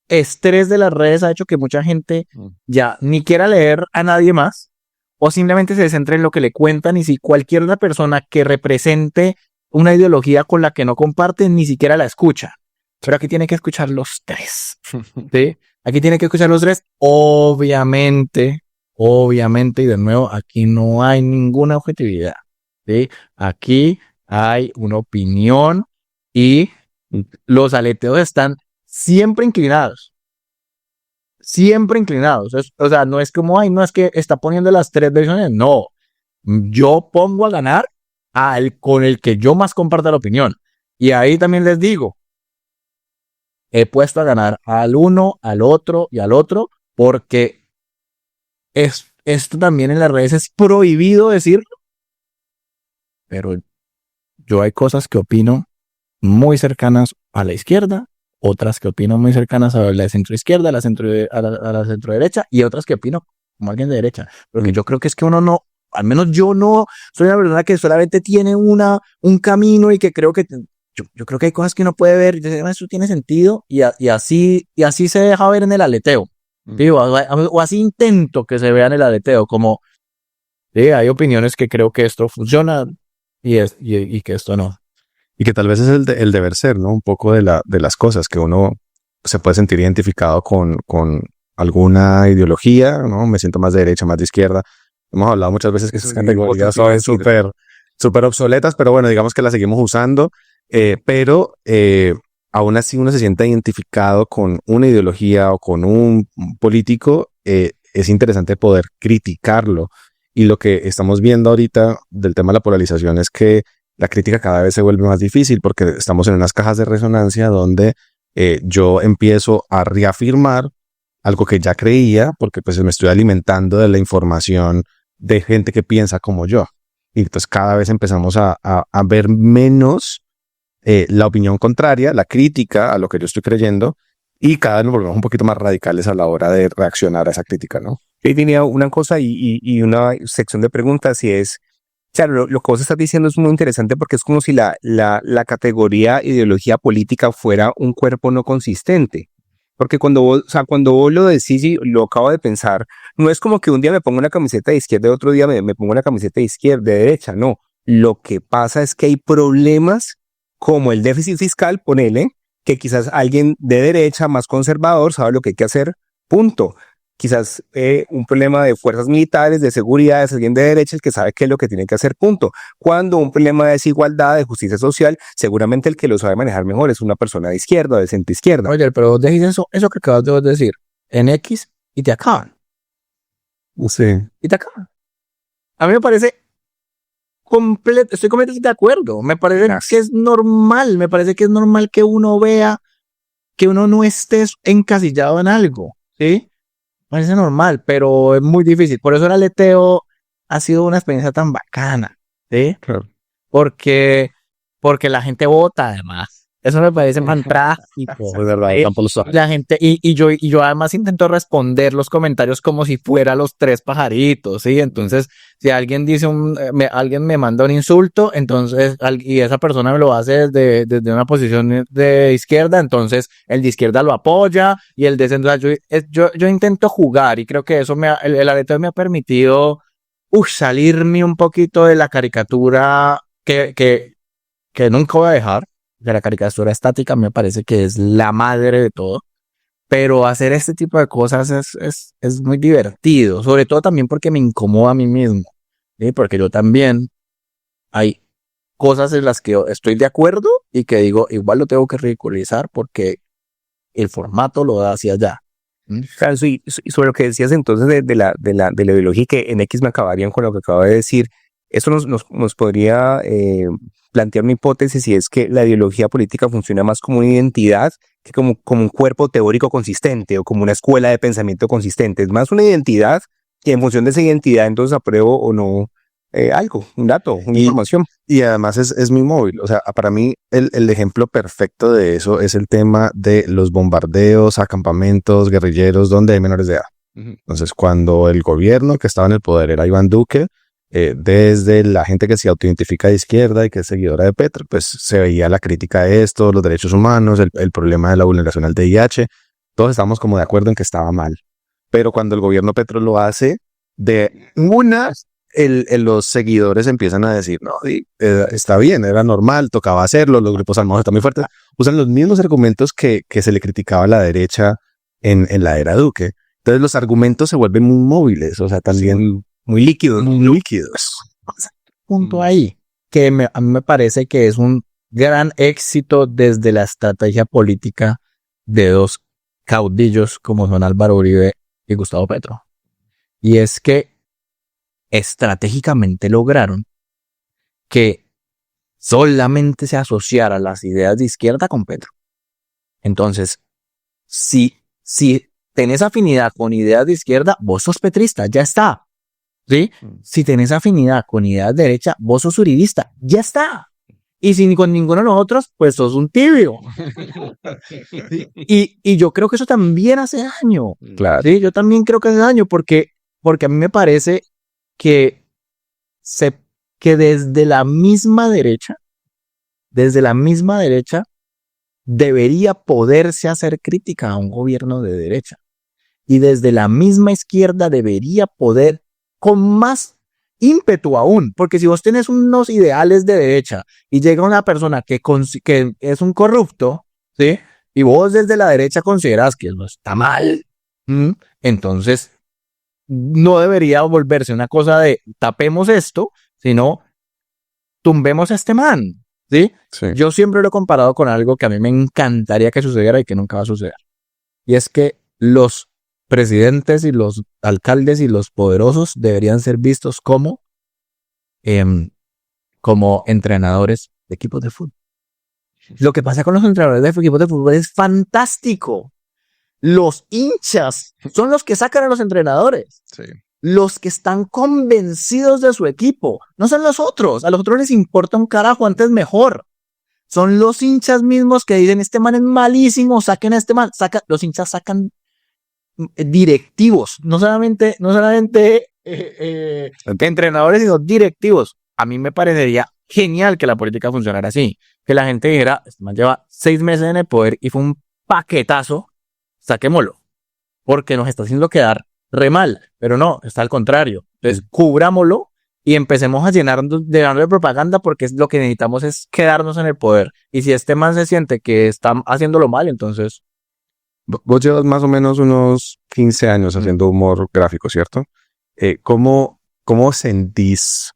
estrés de las redes ha hecho que mucha gente ya ni quiera leer a nadie más o simplemente se centre en lo que le cuentan, y si cualquier otra persona que represente una ideología con la que no comparte ni siquiera la escucha. Pero aquí tiene que escuchar los tres. ¿Sí? Aquí tiene que escuchar los tres. Obviamente, y de nuevo, aquí no hay ninguna objetividad. ¿Sí? Aquí hay una opinión y los aleteos están siempre inclinados. Siempre inclinados. O sea, no es como, ay, no es que está poniendo las tres versiones. No. Yo pongo a ganar con el que yo más comparta la opinión. Y ahí también les digo, he puesto a ganar al uno, al otro y al otro, porque esto también en las redes es prohibido decirlo. Pero yo hay cosas que opino muy cercanas a la izquierda, otras que opino muy cercanas a la centroizquierda, a la centroderecha, y otras que opino como alguien de derecha. Porque yo creo que es que uno no, al menos yo no soy una persona que solamente tiene un camino y que creo que yo creo que hay cosas que uno puede ver y decir, eso tiene sentido, y así se deja ver en el aleteo. ¿Sí? O así intento que se vea en el aleteo, como sí, hay opiniones que creo que esto funciona y que esto no. Y que tal vez es el deber ser, ¿no? Un poco de las cosas, que uno se puede sentir identificado con alguna ideología, ¿no? Me siento más de derecha, más de izquierda. Hemos hablado muchas veces que esas categorías son súper obsoletas, pero bueno, digamos que las seguimos usando, pero aún así uno se siente identificado con una ideología o con un político, es interesante poder criticarlo. Y lo que estamos viendo ahorita del tema de la polarización es que la crítica cada vez se vuelve más difícil porque estamos en unas cajas de resonancia donde yo empiezo a reafirmar algo que ya creía porque pues me estoy alimentando de la información de gente que piensa como yo. Y entonces cada vez empezamos a ver menos la opinión contraria, la crítica a lo que yo estoy creyendo, y cada vez nos volvemos un poquito más radicales a la hora de reaccionar a esa crítica, ¿no? Yo tenía una cosa y una sección de preguntas, y es, claro, lo que vos estás diciendo es muy interesante porque es como si la categoría ideología política fuera un cuerpo no consistente. Porque cuando vos lo decís, y lo acabo de pensar, no es como que un día me pongo una camiseta de izquierda y otro día me pongo una camiseta de izquierda, de derecha, no. Lo que pasa es que hay problemas como el déficit fiscal, ponele, que quizás alguien de derecha más conservador sabe lo que hay que hacer, punto. Quizás un problema de fuerzas militares, de seguridad, es alguien de derecha el que sabe qué es lo que tiene que hacer, punto. Cuando un problema de desigualdad, de justicia social, seguramente el que lo sabe manejar mejor es una persona de izquierda, de centro izquierda. Oye, pero dejes eso que acabas de decir en X y te acaban. Sí. Y te acaban. A mí me parece estoy completamente de acuerdo. Me parece que es normal. Me parece que es normal que uno vea que uno no esté encasillado en algo. ¿Sí? Parece normal, pero es muy difícil. Por eso el aleteo ha sido una experiencia tan bacana. ¿Sí? Claro. Porque la gente vota además. Eso me parece fantástico. Es verdad, tampoco lo sabe. La gente, y yo además intento responder los comentarios como si fuera los tres pajaritos, ¿sí? Entonces, si alguien dice alguien me manda un insulto, entonces, y esa persona me lo hace desde una posición de izquierda, entonces el de izquierda lo apoya, y el de centro, yo intento jugar, y creo que eso el aleteo me ha permitido, salirme un poquito de la caricatura que nunca voy a dejar. De la caricatura estática me parece que es la madre de todo, pero hacer este tipo de cosas es muy divertido, sobre todo también porque me incomoda a mí mismo, ¿sí? Porque yo también hay cosas en las que yo estoy de acuerdo y que digo, igual lo tengo que ridiculizar porque el formato lo da hacia allá. Claro, y sobre lo que decías entonces de la ideología, que en X me acabarían con lo que acabo de decir, eso nos podría plantear una hipótesis, y es que la ideología política funciona más como una identidad que como un cuerpo teórico consistente o como una escuela de pensamiento consistente. Es más una identidad que en función de esa identidad entonces apruebo o no algo, un dato, una información. Y además es muy móvil. O sea, para mí el ejemplo perfecto de eso es el tema de los bombardeos a campamentos guerrilleros donde hay menores de edad. Entonces, cuando el gobierno que estaba en el poder era Iván Duque, desde la gente que se autoidentifica de izquierda y que es seguidora de Petro, pues se veía la crítica de esto, los derechos humanos, el problema de la vulneración al VIH. Todos estábamos como de acuerdo en que estaba mal. Pero cuando el gobierno Petro lo hace, los seguidores empiezan a decir, no, está bien, era normal, tocaba hacerlo, los grupos armados están muy fuertes. Usan los mismos argumentos que se le criticaba a la derecha en la era Duque. Entonces los argumentos se vuelven muy móviles, o sea, también muy líquidos. Muy líquidos. Punto ahí, que a mí me parece que es un gran éxito desde la estrategia política de dos caudillos como son Álvaro Uribe y Gustavo Petro. Y es que estratégicamente lograron que solamente se asociaran las ideas de izquierda con Petro. Entonces, si tenés afinidad con ideas de izquierda, vos sos petrista, ya está. ¿Sí? Si tenés afinidad con ideas de derecha, vos sos uribista, ya está. Y si con ninguno de los otros, pues sos un tibio. y yo creo que eso también hace daño. Claro. ¿Sí? Yo también creo que hace daño porque a mí me parece que desde la misma derecha, debería poderse hacer crítica a un gobierno de derecha. Y desde la misma izquierda debería poder, con más ímpetu aún, porque si vos tenés unos ideales de derecha y llega una persona que es un corrupto, ¿sí? Y vos desde la derecha considerás que eso está mal, entonces no debería volverse una cosa de tapemos esto, sino tumbemos a este man, ¿sí? Sí. Yo siempre lo he comparado con algo que a mí me encantaría que sucediera y que nunca va a suceder. Y es que los presidentes y los alcaldes y los poderosos deberían ser vistos como entrenadores de equipos de fútbol. Lo que pasa con los entrenadores de equipos de fútbol es fantástico. Los hinchas son los que sacan a los entrenadores. Sí. Los que están convencidos de su equipo. No son los otros. A los otros les importa un carajo, antes mejor. Son los hinchas mismos que dicen, este man es malísimo, saquen a este man. Los hinchas sacan directivos, no solamente entrenadores, sino directivos. A mí me parecería genial que la política funcionara así, que la gente dijera, este man lleva 6 meses en el poder y fue un paquetazo, saquémoslo, porque nos está haciendo quedar re mal, pero no, está al contrario. Entonces, cubrámoslo y empecemos a llenarnos de propaganda, porque lo que necesitamos es quedarnos en el poder. Y si este man se siente que está haciéndolo mal, entonces... Vos llevas más o menos unos 15 años haciendo humor gráfico, ¿cierto? ¿Cómo sentís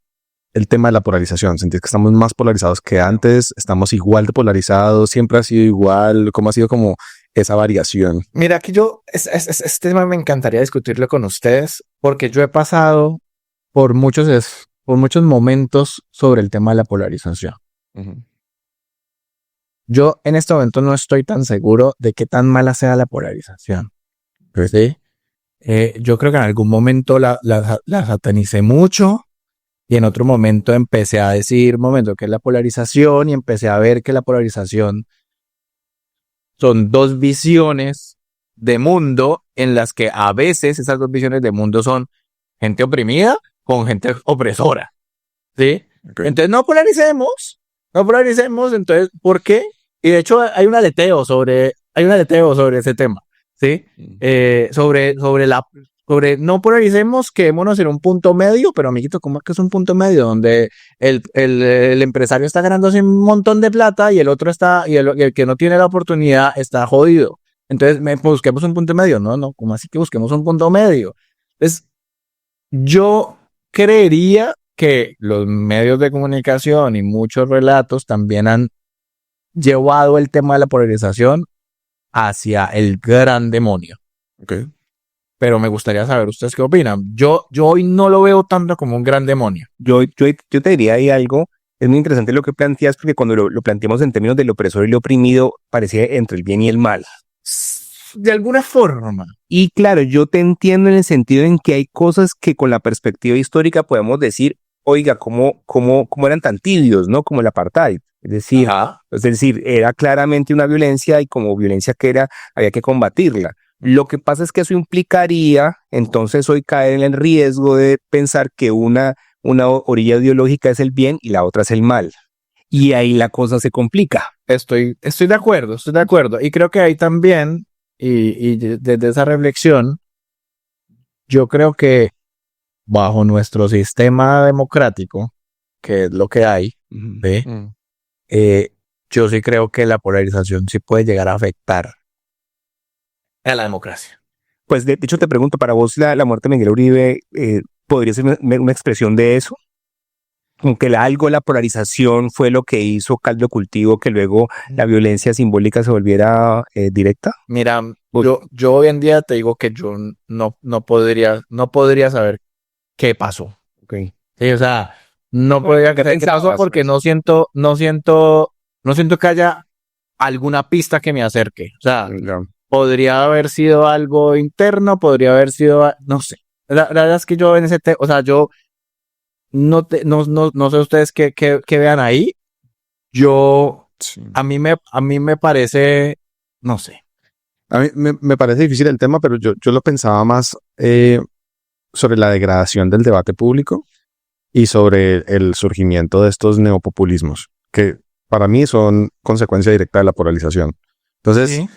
el tema de la polarización? ¿Sentís que estamos más polarizados que antes? ¿Estamos igual de polarizados? ¿Siempre ha sido igual? ¿Cómo ha sido como esa variación? Mira, aquí este tema me encantaría discutirlo con ustedes, porque yo he pasado por muchos momentos sobre el tema de la polarización. Uh-huh. Yo en este momento no estoy tan seguro de qué tan mala sea la polarización. ¿Sí? Yo creo que en algún momento la satanicé mucho y en otro momento empecé a decir, ¿qué es la polarización? Y empecé a ver que la polarización son dos visiones de mundo en las que a veces esas dos visiones de mundo son gente oprimida con gente opresora, ¿sí? Okay. Entonces no polaricemos, entonces, ¿por qué? Y de hecho hay un aleteo sobre ese tema, ¿sí? Sobre no polaricemos, quedémonos en un punto medio, pero amiguito, ¿cómo es que es un punto medio? Donde el empresario está ganando así un montón de plata y el otro está, y el que no tiene la oportunidad está jodido. Entonces, busquemos un punto medio. No, ¿cómo así que busquemos un punto medio? Entonces, yo creería que los medios de comunicación y muchos relatos también han llevado el tema de la polarización hacia el gran demonio. Okay. Pero me gustaría saber ustedes qué opinan. Yo hoy no lo veo tanto como un gran demonio. Yo te diría ahí algo, es muy interesante lo que planteas, porque cuando lo planteamos en términos del opresor y el oprimido, parecía entre el bien y el mal. De alguna forma. Y claro, yo te entiendo en el sentido en que hay cosas que con la perspectiva histórica podemos decir, oiga, ¿cómo eran tan tibios, ¿no? Como el apartheid. Es decir, era claramente una violencia y como violencia que era, había que combatirla. Lo que pasa es que eso implicaría, entonces, hoy caer en el riesgo de pensar que una orilla ideológica es el bien y la otra es el mal. Y ahí la cosa se complica. Estoy de acuerdo. Y creo que ahí también, y desde esa reflexión, yo creo que bajo nuestro sistema democrático, que es lo que hay, ¿sí? Yo sí creo que la polarización sí puede llegar a afectar a la democracia. Pues de hecho te pregunto, para vos la muerte de Miguel Uribe podría ser una expresión de eso, aunque la polarización fue lo que hizo caldo de cultivo que luego la violencia simbólica se volviera directa. Mira, yo hoy en día te digo que yo no podría saber qué pasó. Okay. Sí, o sea, no podría creer qué pasó porque no siento que haya alguna pista que me acerque. O sea, podría haber sido algo interno, podría haber sido, no sé. La verdad es que yo en ese tema, o sea, yo no sé ustedes qué vean ahí. A mí me parece, no sé. A mí me parece difícil el tema, pero yo lo pensaba más sobre la degradación del debate público y sobre el surgimiento de estos neopopulismos, que para mí son consecuencia directa de la polarización. Entonces, ¿sí?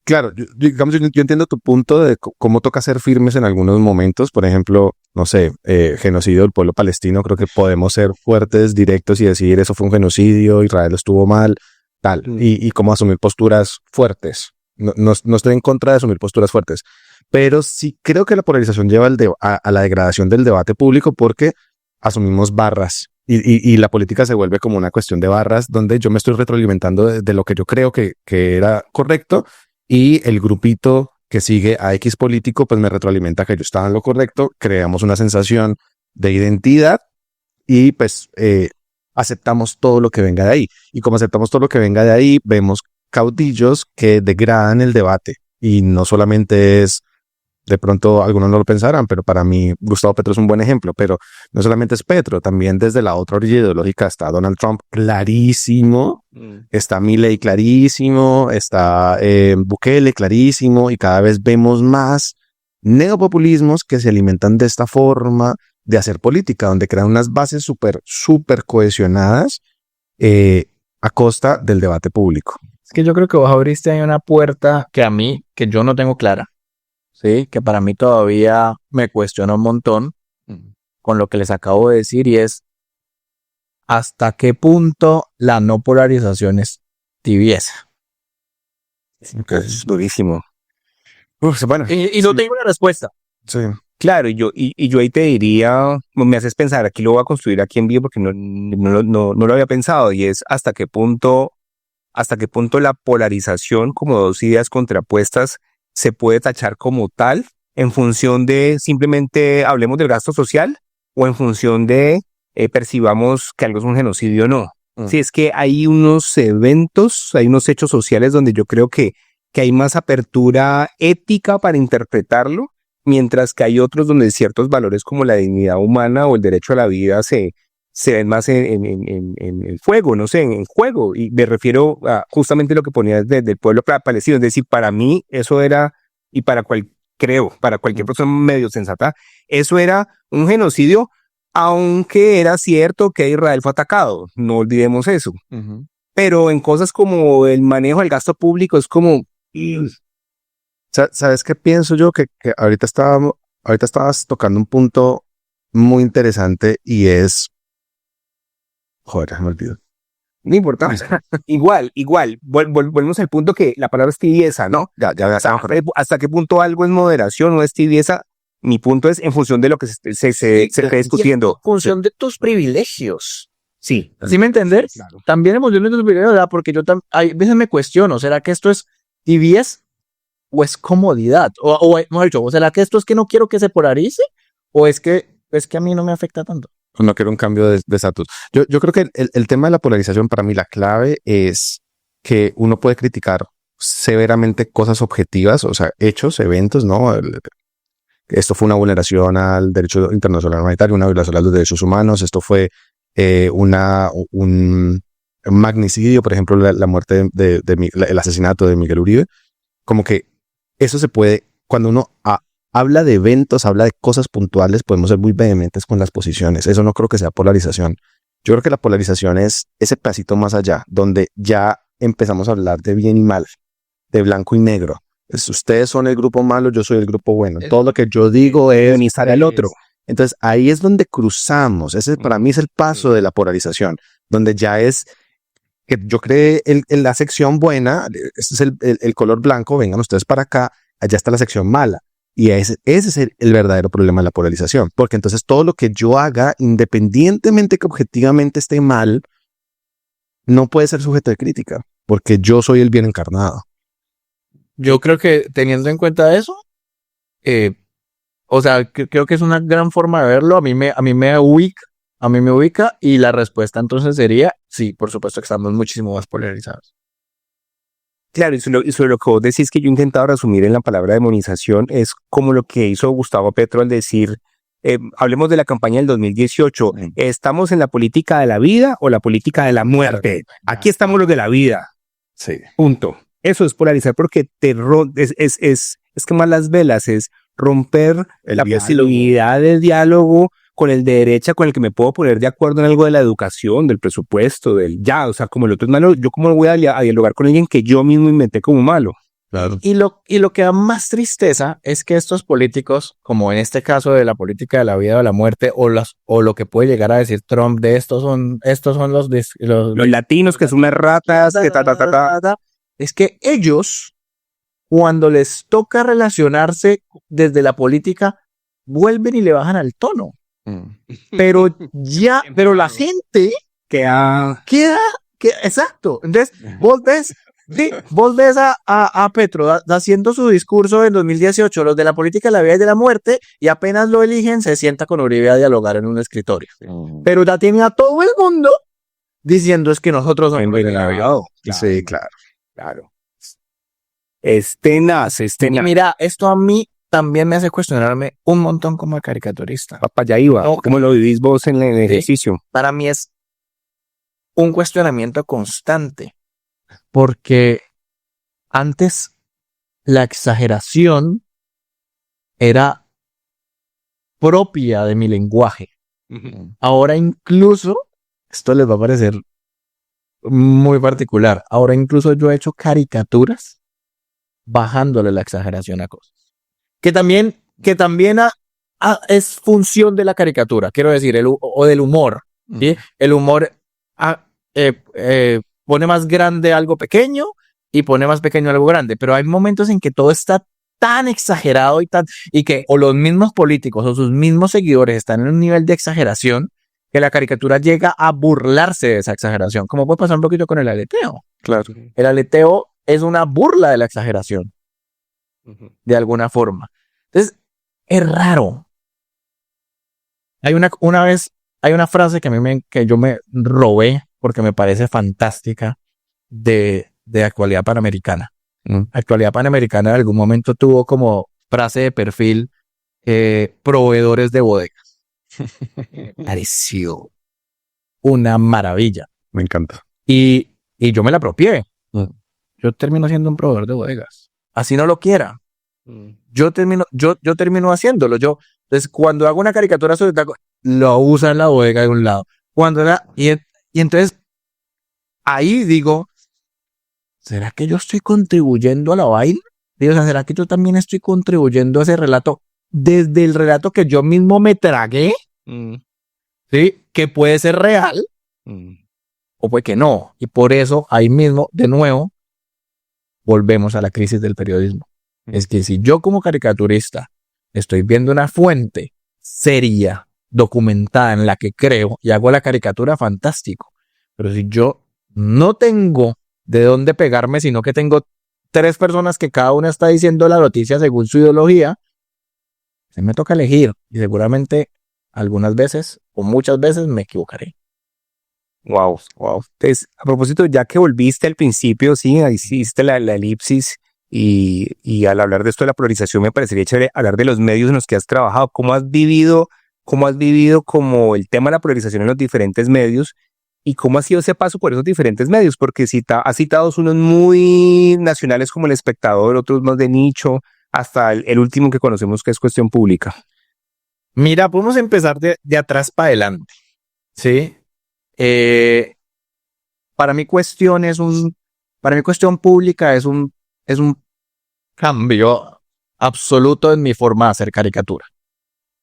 Claro, digamos, yo entiendo tu punto de cómo toca ser firmes en algunos momentos. Por ejemplo, no sé, genocidio del pueblo palestino. Creo que podemos ser fuertes, directos y decir eso fue un genocidio, Israel estuvo mal, tal. Y cómo asumir posturas fuertes. No estoy en contra de asumir posturas fuertes. Pero sí creo que la polarización lleva a la degradación del debate público porque asumimos barras. Y la política se vuelve como una cuestión de barras donde yo me estoy retroalimentando de lo que yo creo que era correcto. Y el grupito que sigue a X político, pues me retroalimenta que yo estaba en lo correcto, creamos una sensación de identidad y pues aceptamos todo lo que venga de ahí. Y como aceptamos todo lo que venga de ahí, vemos caudillos que degradan el debate. Y no solamente es, de pronto algunos no lo pensarán, pero para mí Gustavo Petro es un buen ejemplo, pero no solamente es Petro, también desde la otra orilla ideológica está Donald Trump clarísimo, está Milei clarísimo, está Bukele clarísimo, y cada vez vemos más neopopulismos que se alimentan de esta forma de hacer política, donde crean unas bases súper cohesionadas a costa del debate público. Es que yo creo que vos abriste ahí una puerta que yo no tengo clara. Sí, que para mí todavía me cuestiona un montón con lo que les acabo de decir, y es hasta qué punto la no polarización es tibieza. Es durísimo. Bueno, y no tengo una respuesta. Sí. Claro, y yo ahí te diría, me haces pensar, aquí lo voy a construir aquí en vivo porque no lo había pensado, y es hasta qué punto la polarización como dos ideas contrapuestas se puede tachar como tal en función de simplemente hablemos del gasto social o en función de percibamos que algo es un genocidio o no. Sí, es que hay unos eventos, hay unos hechos sociales donde yo creo que hay más apertura ética para interpretarlo, mientras que hay otros donde ciertos valores como la dignidad humana o el derecho a la vida se se ven más en el fuego, no sé, en juego. Y me refiero a justamente lo que ponías del pueblo palestino. Es decir, para mí eso era, y para cualquier persona medio sensata, eso era un genocidio, aunque era cierto que Israel fue atacado. No olvidemos eso. Pero en cosas como el manejo del gasto público es como... ¿Sabes qué pienso yo? Que ahorita estabas tocando un punto muy interesante y es... Joder, me olvido. No importa. Igual. Volvemos al punto que la palabra es tibieza, ¿no? Ya ¿Hasta qué punto algo es moderación o es tibieza? Mi punto es en función de lo que se esté discutiendo. En función de tus privilegios. Sí. ¿Sí me entiendes? Claro. También en función de tus privilegios, ¿verdad? Porque yo a veces me cuestiono, ¿será que esto es tibieza o es comodidad? O mejor dicho, ¿será que esto es que no quiero que se polarice? ¿O es que a mí no me afecta tanto? No quiero un cambio de estatus. Yo creo que el tema de la polarización, para mí la clave es que uno puede criticar severamente cosas objetivas, o sea, hechos, eventos, ¿no? Esto fue una vulneración al derecho internacional humanitario, una violación a los derechos humanos, esto fue un magnicidio, por ejemplo, la muerte el asesinato de Miguel Uribe. Como que eso se puede, cuando uno habla de eventos, habla de cosas puntuales, podemos ser muy vehementes con las posiciones. Eso no creo que sea polarización. Yo creo que la polarización es ese pasito más allá, donde ya empezamos a hablar de bien y mal, de blanco y negro. Ustedes son el grupo malo, yo soy el grupo bueno. Todo lo que yo digo es demonizar al otro. Entonces ahí es donde cruzamos. Ese para mí es el paso de la polarización, donde ya es que yo creé en la sección buena, este es el color blanco, vengan ustedes para acá, allá está la sección mala. Y ese es el verdadero problema de la polarización, porque entonces todo lo que yo haga, independientemente que objetivamente esté mal, no puede ser sujeto de crítica, porque yo soy el bien encarnado. Yo creo que teniendo en cuenta eso, o sea, creo que es una gran forma de verlo. A mí me ubica y la respuesta entonces sería, sí, por supuesto que estamos muchísimo más polarizados. Claro, y sobre lo que vos decís que yo he intentado resumir en la palabra demonización es como lo que hizo Gustavo Petro al decir, hablemos de la campaña del 2018, ¿estamos en la política de la vida o la política de la muerte? Aquí estamos los de la vida. Sí. Punto. Eso es polarizar porque es quemar las velas, es romper la posibilidad de diálogo con el de derecha, con el que me puedo poner de acuerdo en algo de la educación, del presupuesto, o sea, como el otro es malo, yo cómo voy a dialogar con alguien que yo mismo inventé como malo. Claro. Y lo que da más tristeza es que estos políticos, como en este caso de la política de la vida o de la muerte, o lo que puede llegar a decir Trump de estos son los latinos que son unas ratas, que es que ellos, cuando les toca relacionarse desde la política, vuelven y le bajan al tono. Pero la gente queda, exacto. Entonces, vos ves a Petro haciendo su discurso en 2018, los de la política de la vida y de la muerte, y apenas lo eligen, se sienta con Uribe a dialogar en un escritorio. Pero ya tiene a todo el mundo diciendo es que nosotros somos de la vida. Sí, claro. Es tenaz. Y mira, esto a mí también me hace cuestionarme un montón como caricaturista. Papá, ya iba. ¿Cómo lo vivís vos en el ejercicio? Para mí es un cuestionamiento constante, porque antes la exageración era propia de mi lenguaje. Ahora incluso, esto les va a parecer muy particular, ahora incluso yo he hecho caricaturas bajándole la exageración a cosas. Que también es función de la caricatura, quiero decir, o del humor. ¿Sí? El humor pone más grande algo pequeño y pone más pequeño algo grande, pero hay momentos en que todo está tan exagerado y que o los mismos políticos o sus mismos seguidores están en un nivel de exageración que la caricatura llega a burlarse de esa exageración, como puede pasar un poquito con el aleteo. Claro. El aleteo es una burla de la exageración, de alguna forma. Entonces, es raro. Hay una frase que yo me robé porque me parece fantástica de Actualidad Panamericana. Actualidad Panamericana en algún momento tuvo como frase de perfil proveedores de bodegas. Me pareció una maravilla. Me encanta. Y yo me la apropié. Yo termino siendo un proveedor de bodegas. Así no lo quiera. Yo termino haciéndolo. Entonces, cuando hago una caricatura sobre taco, lo usa en la bodega de un lado. Y entonces, ahí digo, ¿será que yo estoy contribuyendo a la vaina? O sea, ¿será que yo también estoy contribuyendo a ese relato desde el relato que yo mismo me tragué? ¿Sí? Que puede ser real o puede que no. Y por eso, ahí mismo, de nuevo, volvemos a la crisis del periodismo. Es que si yo como caricaturista estoy viendo una fuente seria, documentada en la que creo y hago la caricatura, fantástico. Pero si yo no tengo de dónde pegarme, sino que tengo 3 personas que cada una está diciendo la noticia según su ideología, se me toca elegir y seguramente algunas veces o muchas veces me equivocaré. Wow. Entonces, a propósito, ya que volviste al principio, sí, hiciste la elipsis y al hablar de esto de la polarización me parecería chévere hablar de los medios en los que has trabajado. ¿Cómo has vivido como el tema de la polarización en los diferentes medios y cómo ha sido ese paso por esos diferentes medios? Porque has citado unos muy nacionales como El Espectador, otros más de nicho, hasta el último que conocemos que es Cuestión Pública. Mira, podemos empezar de atrás para adelante. ¿Sí? Para mí Cuestión Pública es un cambio absoluto en mi forma de hacer caricatura.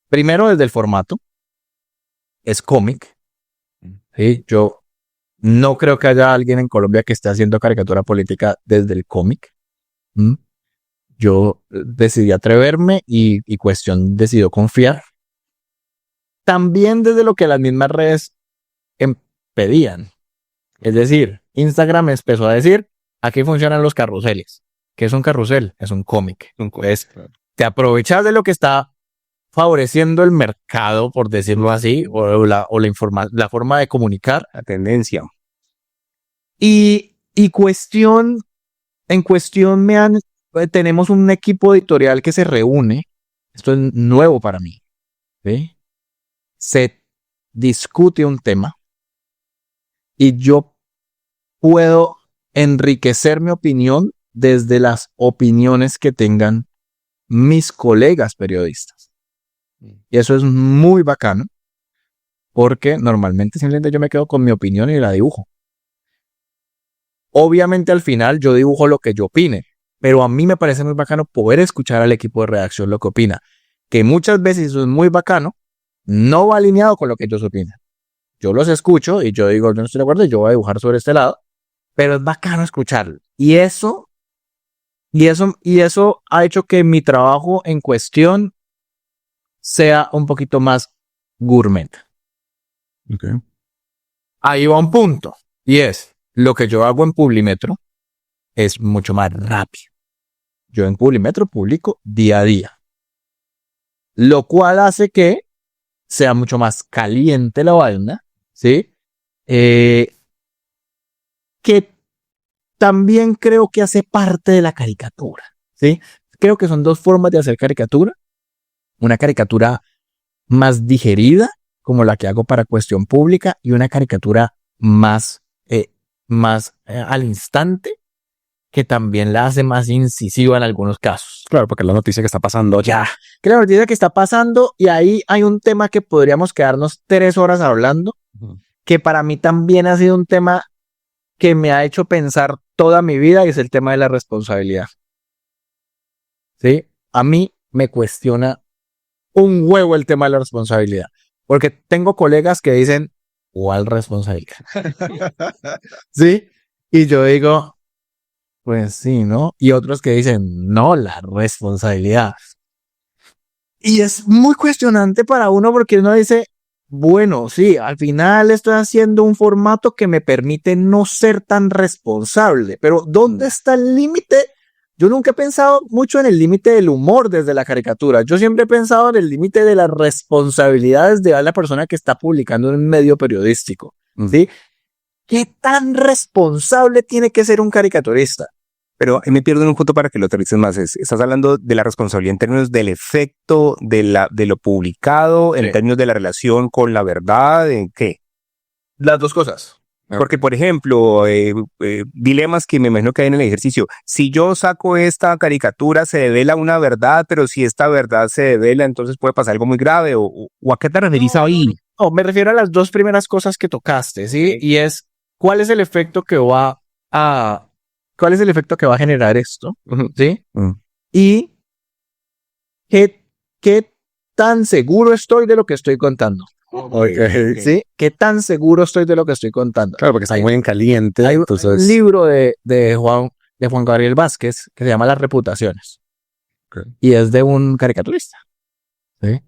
Primero, desde el formato. Es cómic. ¿Sí? Yo no creo que haya alguien en Colombia que esté haciendo caricatura política desde el cómic. Yo decidí atreverme y Cuestión decidió confiar. También desde lo que las mismas redes pedían. Es decir, Instagram empezó a decir, aquí funcionan los carruseles. ¿Qué es un carrusel? Es un cómic. Entonces, te aprovechas de lo que está favoreciendo el mercado, por decirlo así, o la forma de comunicar. La tendencia. Y en Cuestión tenemos un equipo editorial que se reúne. Esto es nuevo para mí. ¿Sí? Se discute un tema y yo puedo enriquecer mi opinión desde las opiniones que tengan mis colegas periodistas. Y eso es muy bacano porque normalmente simplemente yo me quedo con mi opinión y la dibujo. Obviamente al final yo dibujo lo que yo opine, pero a mí me parece muy bacano poder escuchar al equipo de redacción lo que opina, que muchas veces eso es muy bacano, no va alineado con lo que ellos opinan. Yo los escucho y yo digo, yo no estoy de acuerdo, yo voy a dibujar sobre este lado, pero es bacano escucharlo. Y eso ha hecho que mi trabajo en Cuestión sea un poquito más gourmet. Okay. Ahí va un punto, y es, lo que yo hago en Publimetro es mucho más rápido. Yo en Publimetro publico día a día, lo cual hace que sea mucho más caliente la vaina, ¿sí? Que también creo que hace parte de la caricatura, ¿sí? Creo que son 2 formas de hacer caricatura. Una caricatura más digerida, como la que hago para Cuestión Pública, y una caricatura más al instante, que también la hace más incisiva en algunos casos. Claro, porque la noticia que está pasando ya. Que la noticia que está pasando, y ahí hay un tema que podríamos quedarnos 3 horas hablando, que para mí también ha sido un tema que me ha hecho pensar toda mi vida, y es el tema de la responsabilidad. ¿Sí? A mí me cuestiona un huevo el tema de la responsabilidad, porque tengo colegas que dicen, ¿cuál responsabilidad? ¿Sí? Y yo digo, pues sí, ¿no? Y otros que dicen, no, la responsabilidad. Y es muy cuestionante para uno porque uno dice, bueno, sí, al final estoy haciendo un formato que me permite no ser tan responsable, pero ¿dónde está el límite? Yo nunca he pensado mucho en el límite del humor desde la caricatura. Yo siempre he pensado en el límite de las responsabilidades de la persona que está publicando en un medio periodístico, ¿sí? ¿Qué tan responsable tiene que ser un caricaturista? Pero me pierdo en un punto para que lo aterrices más. Estás hablando de la responsabilidad en términos del efecto de lo publicado, en términos de la relación con la verdad, ¿en qué? Las dos cosas. Porque, por ejemplo, dilemas que me imagino que hay en el ejercicio. Si yo saco esta caricatura, se devela una verdad, pero si esta verdad se devela, entonces puede pasar algo muy grave. ¿O a qué te referís ahí? No, me refiero a las dos primeras cosas que tocaste, ¿sí? Ok. Y es, ¿cuál es el efecto que va a, cuál es el efecto que va a generar esto? ¿Sí? Y qué tan seguro estoy de lo que estoy contando. ¿Sí? ¿Qué tan seguro estoy de lo que estoy contando? Claro, porque está muy en caliente. Hay un Entonces, libro de Juan Gabriel Vázquez que se llama Las Reputaciones. Ok. Y es de un caricaturista. ¿Sí?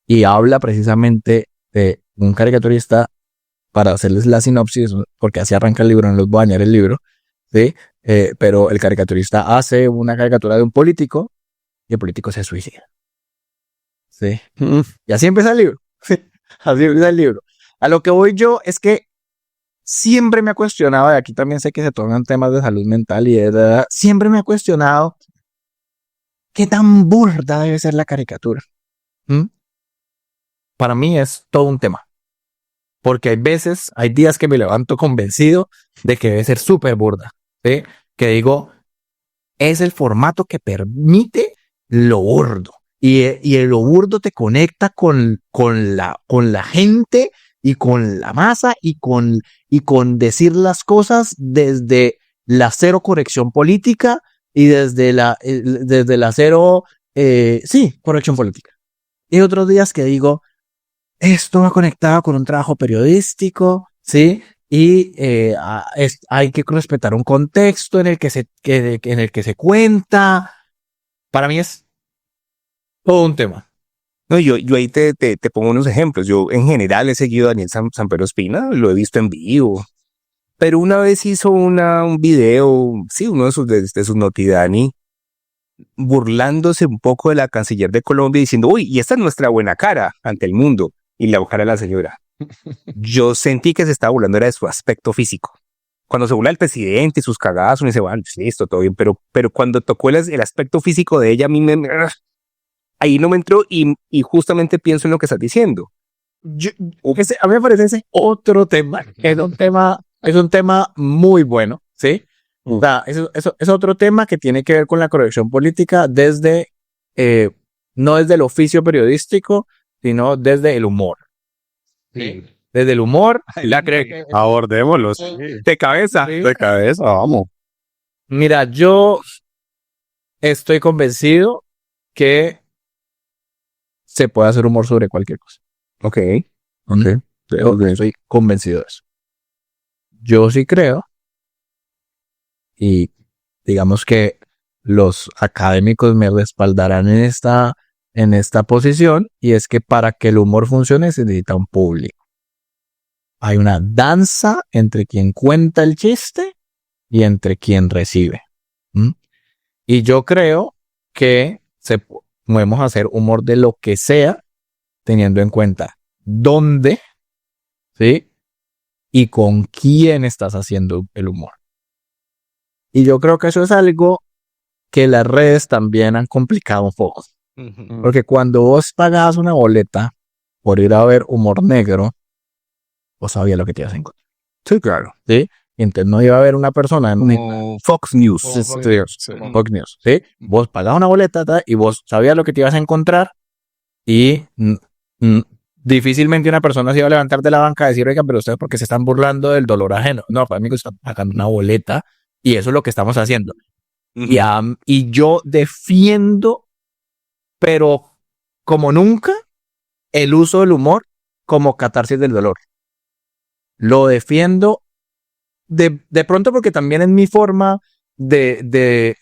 Y habla precisamente de un caricaturista, para hacerles la sinopsis, porque así arranca el libro, no los voy a dañar el libro, ¿sí? Pero el caricaturista hace una caricatura de un político y el político se suicida. ¿Sí? Y así empieza el libro. ¿Sí? Así empieza el libro. A lo que voy yo es que siempre me ha cuestionado, y aquí también sé que se tocan temas de salud mental siempre me ha cuestionado qué tan burda debe ser la caricatura. Para mí es todo un tema. Porque hay días que me levanto convencido de que debe ser súper burda, ¿sí? Que digo, es el formato que permite lo burdo. Y lo burdo te conecta con la gente y con la masa y con decir las cosas desde la cero corrección política y desde la cero, corrección política. Y otros días que digo, esto va conectado con un trabajo periodístico, ¿sí? Y hay que respetar un contexto en el que se cuenta. Para mí es todo un tema. No, yo ahí te pongo unos ejemplos. Yo en general he seguido a Daniel Samper Ospina, lo he visto en vivo. Pero una vez hizo un video, sí, uno de sus Notidani, burlándose un poco de la canciller de Colombia, diciendo, uy, y esta es nuestra buena cara ante el mundo. Y la cara de la señora. Yo sentí que se estaba burlando era de su aspecto físico. Cuando se burla del presidente y sus cagadas, uno dice, bueno, pues listo, todo bien. Pero cuando tocó el aspecto físico de ella, a mí ahí no me entró y justamente pienso en lo que estás diciendo. A mí me parece ese otro tema. Es un tema muy bueno, ¿sí? O sea, es otro tema que tiene que ver con la corrección política desde, no desde el oficio periodístico, sino desde el humor. Sí. Desde el humor, abordémoslos. De cabeza. Sí. De cabeza, vamos. Mira, yo estoy convencido que se puede hacer humor sobre cualquier cosa. Ok. Estoy convencido de eso. Yo sí creo, y digamos que los académicos me respaldarán en esta posición, y es que para que el humor funcione se necesita un público. Hay una danza entre quien cuenta el chiste y entre quien recibe. Y yo creo que podemos hacer humor de lo que sea, teniendo en cuenta dónde, ¿sí? Y con quién estás haciendo el humor. Y yo creo que eso es algo que las redes también han complicado un poco. Porque cuando vos pagabas una boleta por ir a ver humor negro, vos sabías lo que te ibas a encontrar. Sí, claro. ¿Sí? Y entonces no iba a haber una persona Como Fox News. Fox News, ¿sí? Vos pagabas una boleta y vos sabías lo que te ibas a encontrar, y difícilmente una persona se iba a levantar de la banca a decir, oiga, pero ustedes porque se están burlando del dolor ajeno. No, para mí que están pagando una boleta y eso es lo que estamos haciendo. Y yo defiendo, pero como nunca, el uso del humor como catarsis del dolor. Lo defiendo de pronto porque también es mi forma de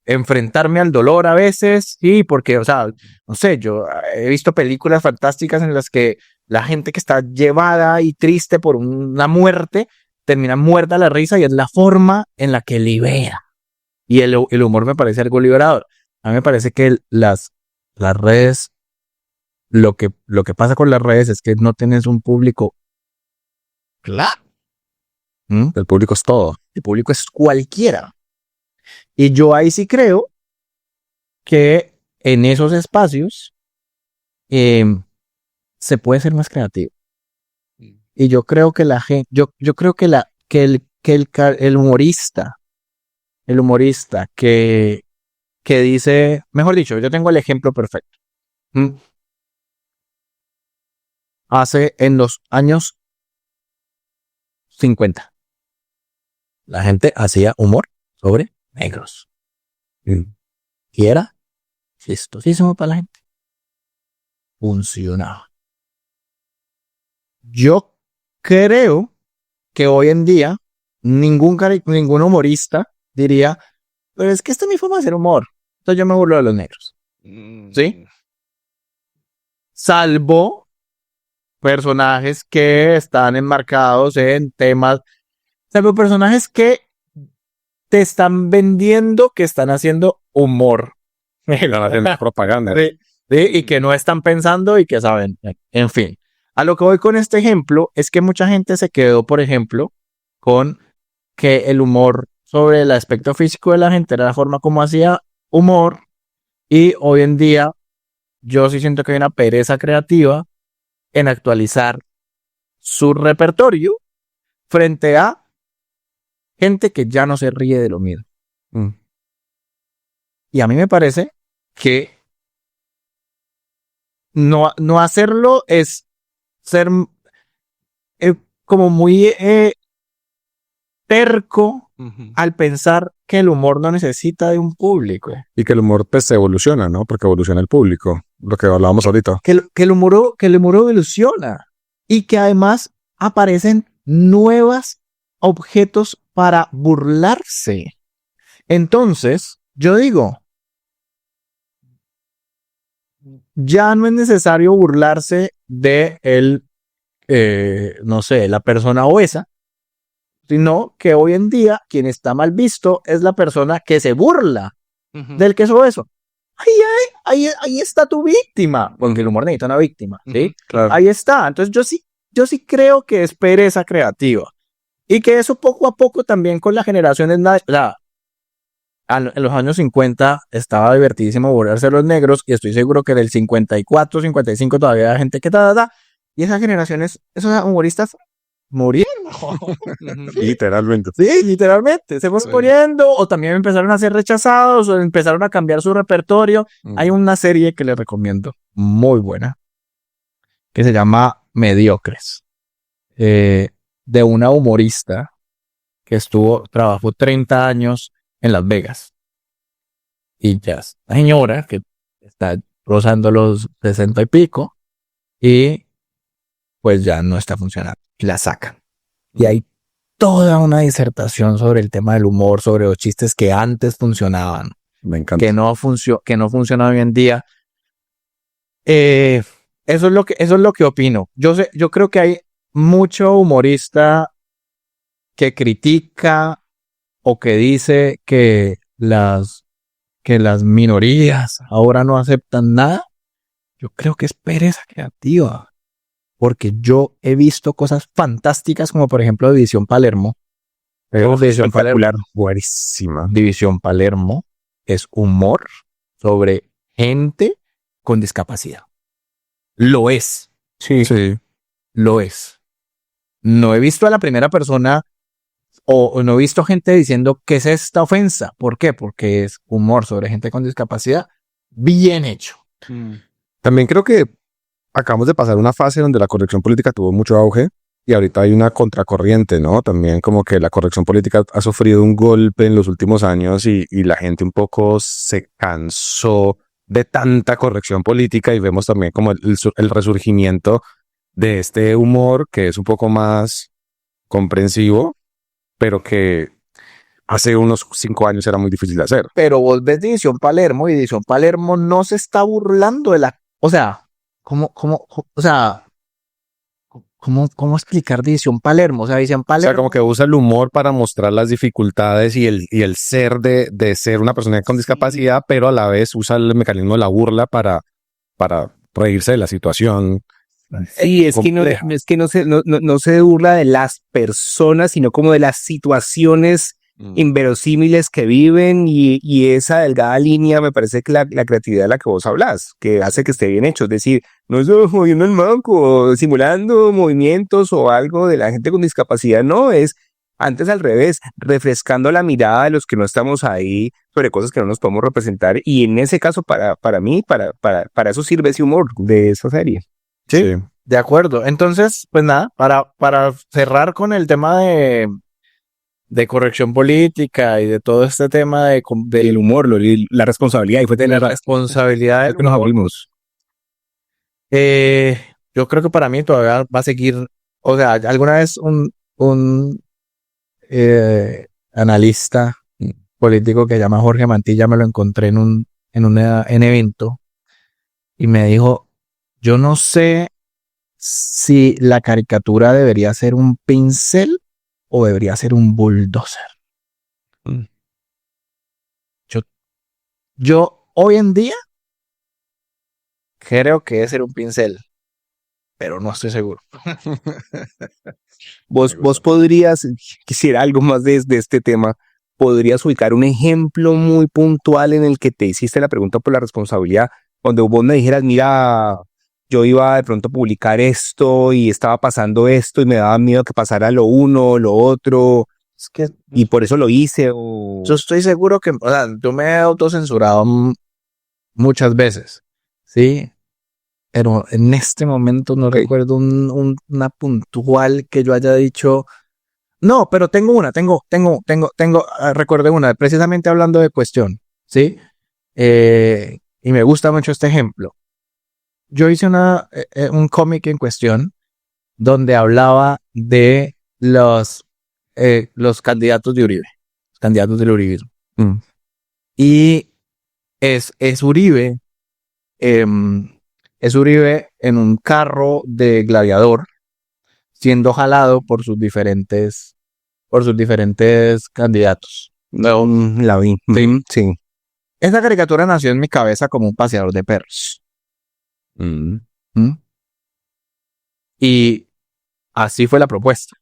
enfrentarme al dolor a veces, sí, porque, o sea, no sé, yo he visto películas fantásticas en las que la gente que está llevada y triste por una muerte termina muerta a la risa, y es la forma en la que libera. Y el humor me parece algo liberador. A mí me parece que las redes, lo que pasa con las redes es que no tienes un público claro. El público es todo. El público es cualquiera. Y yo ahí sí creo que en esos espacios se puede ser más creativo. Y yo creo que la gente, yo creo que el humorista que dice, mejor dicho, yo tengo el ejemplo perfecto. Hace en los años 50, la gente hacía humor sobre negros. Y era chistosísimo para la gente. Funcionaba. Yo creo que hoy en día ningún humorista diría, pero es que esta es mi forma de hacer humor. Entonces yo me burlo de los negros. ¿Sí? Salvo personajes que están enmarcados en temas, salvo personajes que te están vendiendo que están haciendo humor. Están haciendo propaganda. Sí, y que no están pensando y que saben. En fin, a lo que voy con este ejemplo es que mucha gente se quedó, por ejemplo, con que el humor sobre el aspecto físico de la gente era la forma como hacía humor, y hoy en día yo sí siento que hay una pereza creativa en actualizar su repertorio frente a gente que ya no se ríe de lo mismo. Y a mí me parece que no hacerlo es ser como muy terco al pensar que el humor no necesita de un público. Y que el humor pues evoluciona, ¿no? Porque evoluciona el público, lo que hablábamos ahorita. Que el humor evoluciona y que además aparecen nuevos objetos para burlarse. Entonces, yo digo, ya no es necesario burlarse de no sé, la persona obesa, sino que hoy en día quien está mal visto es la persona que se burla del que es obeso. Ahí está tu víctima, porque el humor necesita una víctima, ¿sí? Claro. Ahí está. Entonces yo sí creo que es pereza creativa y que eso poco a poco también con las generaciones, en los años 50 estaba divertidísimo burlarse de los negros, y estoy seguro que en el 54, 55 todavía hay gente que y esas generaciones, esos humoristas murieron. Literalmente. Sí, literalmente, se fueron muriendo, o también empezaron a ser rechazados, o empezaron a cambiar su repertorio. Hay una serie que les recomiendo, muy buena, que se llama Mediocres, de una humorista que trabajó 30 años en Las Vegas. Y ya es una señora que está rozando los 60 y pico, y pues ya no está funcionando. Y la sacan. Y hay toda una disertación sobre el tema del humor, sobre los chistes que antes funcionaban. Me encanta. Que no funcionan hoy en día. Eso es lo que opino. Yo creo que hay mucho humorista que critica o que dice que las minorías ahora no aceptan nada. Yo creo que es pereza creativa. Porque yo he visto cosas fantásticas, como por ejemplo División Palermo. División Palermo, buenísima. División Palermo es humor sobre gente con discapacidad. Lo es. Sí. Lo es. No he visto a la primera persona o no he visto gente diciendo que es esta ofensa. ¿Por qué? Porque es humor sobre gente con discapacidad bien hecho. También creo que acabamos de pasar una fase donde la corrección política tuvo mucho auge y ahorita hay una contracorriente, ¿no? También como que la corrección política ha sufrido un golpe en los últimos años y la gente un poco se cansó de tanta corrección política, y vemos también como el resurgimiento de este humor que es un poco más comprensivo, pero que hace unos 5 años era muy difícil de hacer. Pero vos ves División Palermo y División Palermo no se está burlando de o sea, ¿cómo explicar División Palermo? O sea, División Palermo. O sea, como que usa el humor para mostrar las dificultades y el ser de ser una persona con discapacidad, pero a la vez usa el mecanismo de la burla para reírse de la situación. Sí, es que no se burla de las personas, sino como de las situaciones inverosímiles que viven, y esa delgada línea me parece que la creatividad de la que vos hablas, que hace que esté bien hecho. Es decir, no es moviendo el manco, simulando movimientos o algo de la gente con discapacidad, no, es antes al revés, refrescando la mirada de los que no estamos ahí sobre cosas que no nos podemos representar. Y en ese caso, para mí, para eso sirve ese humor de esa serie. Sí, de acuerdo. Entonces, pues nada, para cerrar con el tema de corrección política y de todo este tema El humor, la responsabilidad, y fue de la responsabilidad del que nos humor, abrimos. yo creo que para mí todavía va a seguir, o sea, alguna vez un analista político que se llama Jorge Mantilla me lo encontré en evento y me dijo, yo no sé si la caricatura debería ser un pincel o debería ser un bulldozer. Mm. Yo hoy en día creo que debe ser un pincel, pero no estoy seguro. Vos podrías, quisiera algo más de este tema, podrías ubicar un ejemplo muy puntual en el que te hiciste la pregunta por la responsabilidad, cuando vos me dijeras, mira, yo iba de pronto a publicar esto y estaba pasando esto y me daba miedo que pasara lo uno, lo otro, Es que y por eso lo hice, o... yo estoy seguro que, o sea, yo me he autocensurado muchas veces, ¿sí? Pero en este momento no recuerdo una puntual que yo haya dicho, no, pero tengo, recordé una, precisamente hablando de cuestión, ¿sí? Y me gusta mucho este ejemplo. Yo hice un cómic en cuestión donde hablaba de los candidatos de Uribe, candidatos del uribismo. Mm. Y es Uribe, es Uribe en un carro de gladiador siendo jalado por sus diferentes candidatos. No, la vi. Sí. Esa caricatura nació en mi cabeza como un paseador de perros. Mm. ¿Mm? Y así fue la propuesta.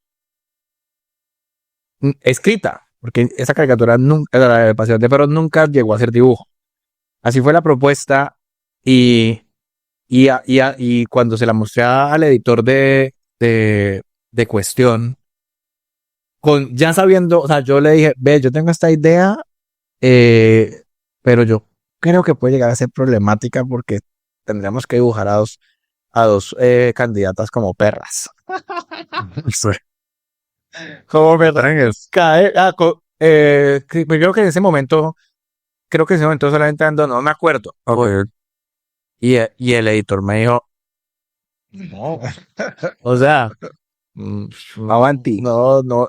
Escrita, porque esa caricatura nunca, el paseador de perros nunca llegó a ser dibujo. Así fue la propuesta y cuando se la mostré al editor de cuestión, ya sabiendo, o sea, yo le dije, ve, yo tengo esta idea, pero yo creo que puede llegar a ser problemática porque tendríamos que dibujar a dos candidatas como perras. Como perras. Creo que en ese momento solamente ando, no me acuerdo. Okay. Y el editor me dijo, no, o sea, Avanti. no, No,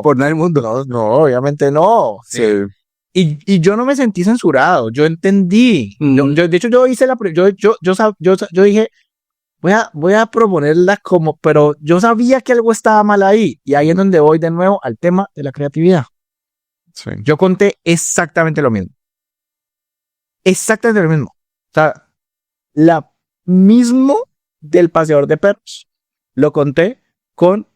por nada del mundo. no, obviamente no. Sí. Y yo no me sentí censurado, yo entendí. Mm. De hecho, yo hice yo dije, voy a proponerla como, pero yo sabía que algo estaba mal ahí. Y ahí es donde voy de nuevo al tema de la creatividad. Sí. Yo conté exactamente lo mismo. Exactamente lo mismo. O sea, la mismo del paseador de perros lo conté con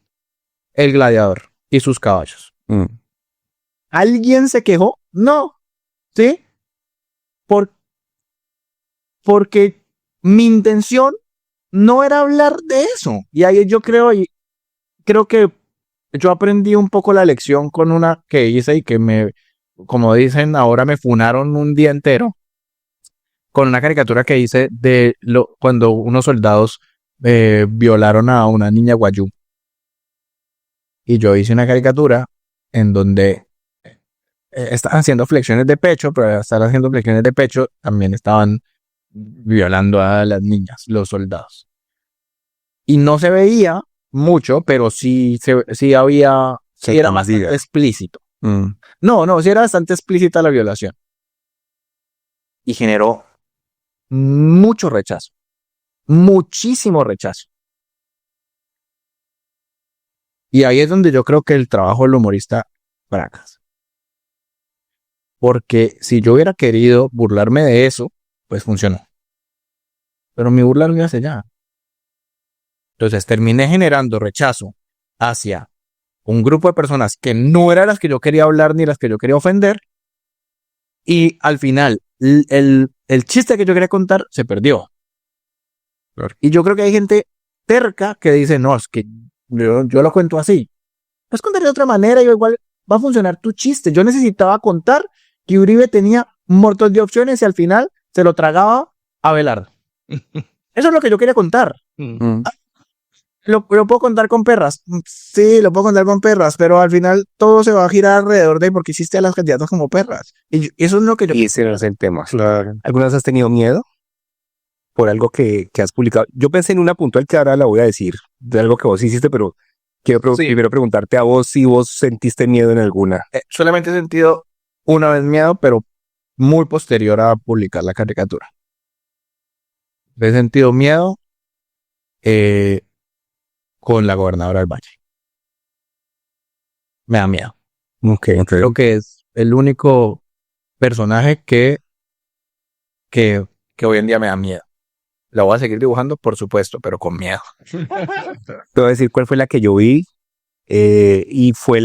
el gladiador y sus caballos. Mm. ¿Alguien se quejó? No. ¿Sí? Porque mi intención no era hablar de eso. Y ahí yo creo que yo aprendí un poco la lección con una que hice y que como dicen, ahora me funaron un día entero. Con una caricatura que hice cuando unos soldados violaron a una niña guayú. Y yo hice una caricatura en donde estaban haciendo flexiones de pecho, pero al estar haciendo flexiones de pecho también estaban violando a las niñas, los soldados. Y no se veía mucho, pero sí había, sí era bastante explícito. Mm. No, sí era bastante explícita la violación. Y generó mucho rechazo. Muchísimo rechazo. Y ahí es donde yo creo que el trabajo del humorista fracasa. Porque si yo hubiera querido burlarme de eso, pues funcionó. Pero mi burla lo iba hacia allá. Entonces terminé generando rechazo hacia un grupo de personas que no eran las que yo quería hablar ni las que yo quería ofender. Y al final, el chiste que yo quería contar se perdió. Claro. Y yo creo que hay gente terca que dice, no, es que yo lo cuento así. Puedes contar de otra manera y igual va a funcionar tu chiste. Yo necesitaba contar que Uribe tenía un montón de opciones y al final se lo tragaba a Belardo. Eso es lo que yo quería contar. ¿Lo puedo contar con perras? Sí, lo puedo contar con perras, pero al final todo se va a girar alrededor de por qué hiciste a las candidatas como perras. Y eso es lo que yo... Y ese no es el tema. Claro. ¿Alguna vez has tenido miedo por algo que has publicado? Yo pensé en una puntual que ahora la voy a decir, de algo que vos hiciste, pero quiero primero preguntarte a vos si vos sentiste miedo en alguna. Solamente he sentido una vez miedo, pero muy posterior a publicar la caricatura. He sentido miedo con la gobernadora del Valle. Me da miedo. Okay. Creo que es el único personaje que hoy en día me da miedo. La voy a seguir dibujando, por supuesto, pero con miedo. Te voy a decir cuál fue la que yo vi y fue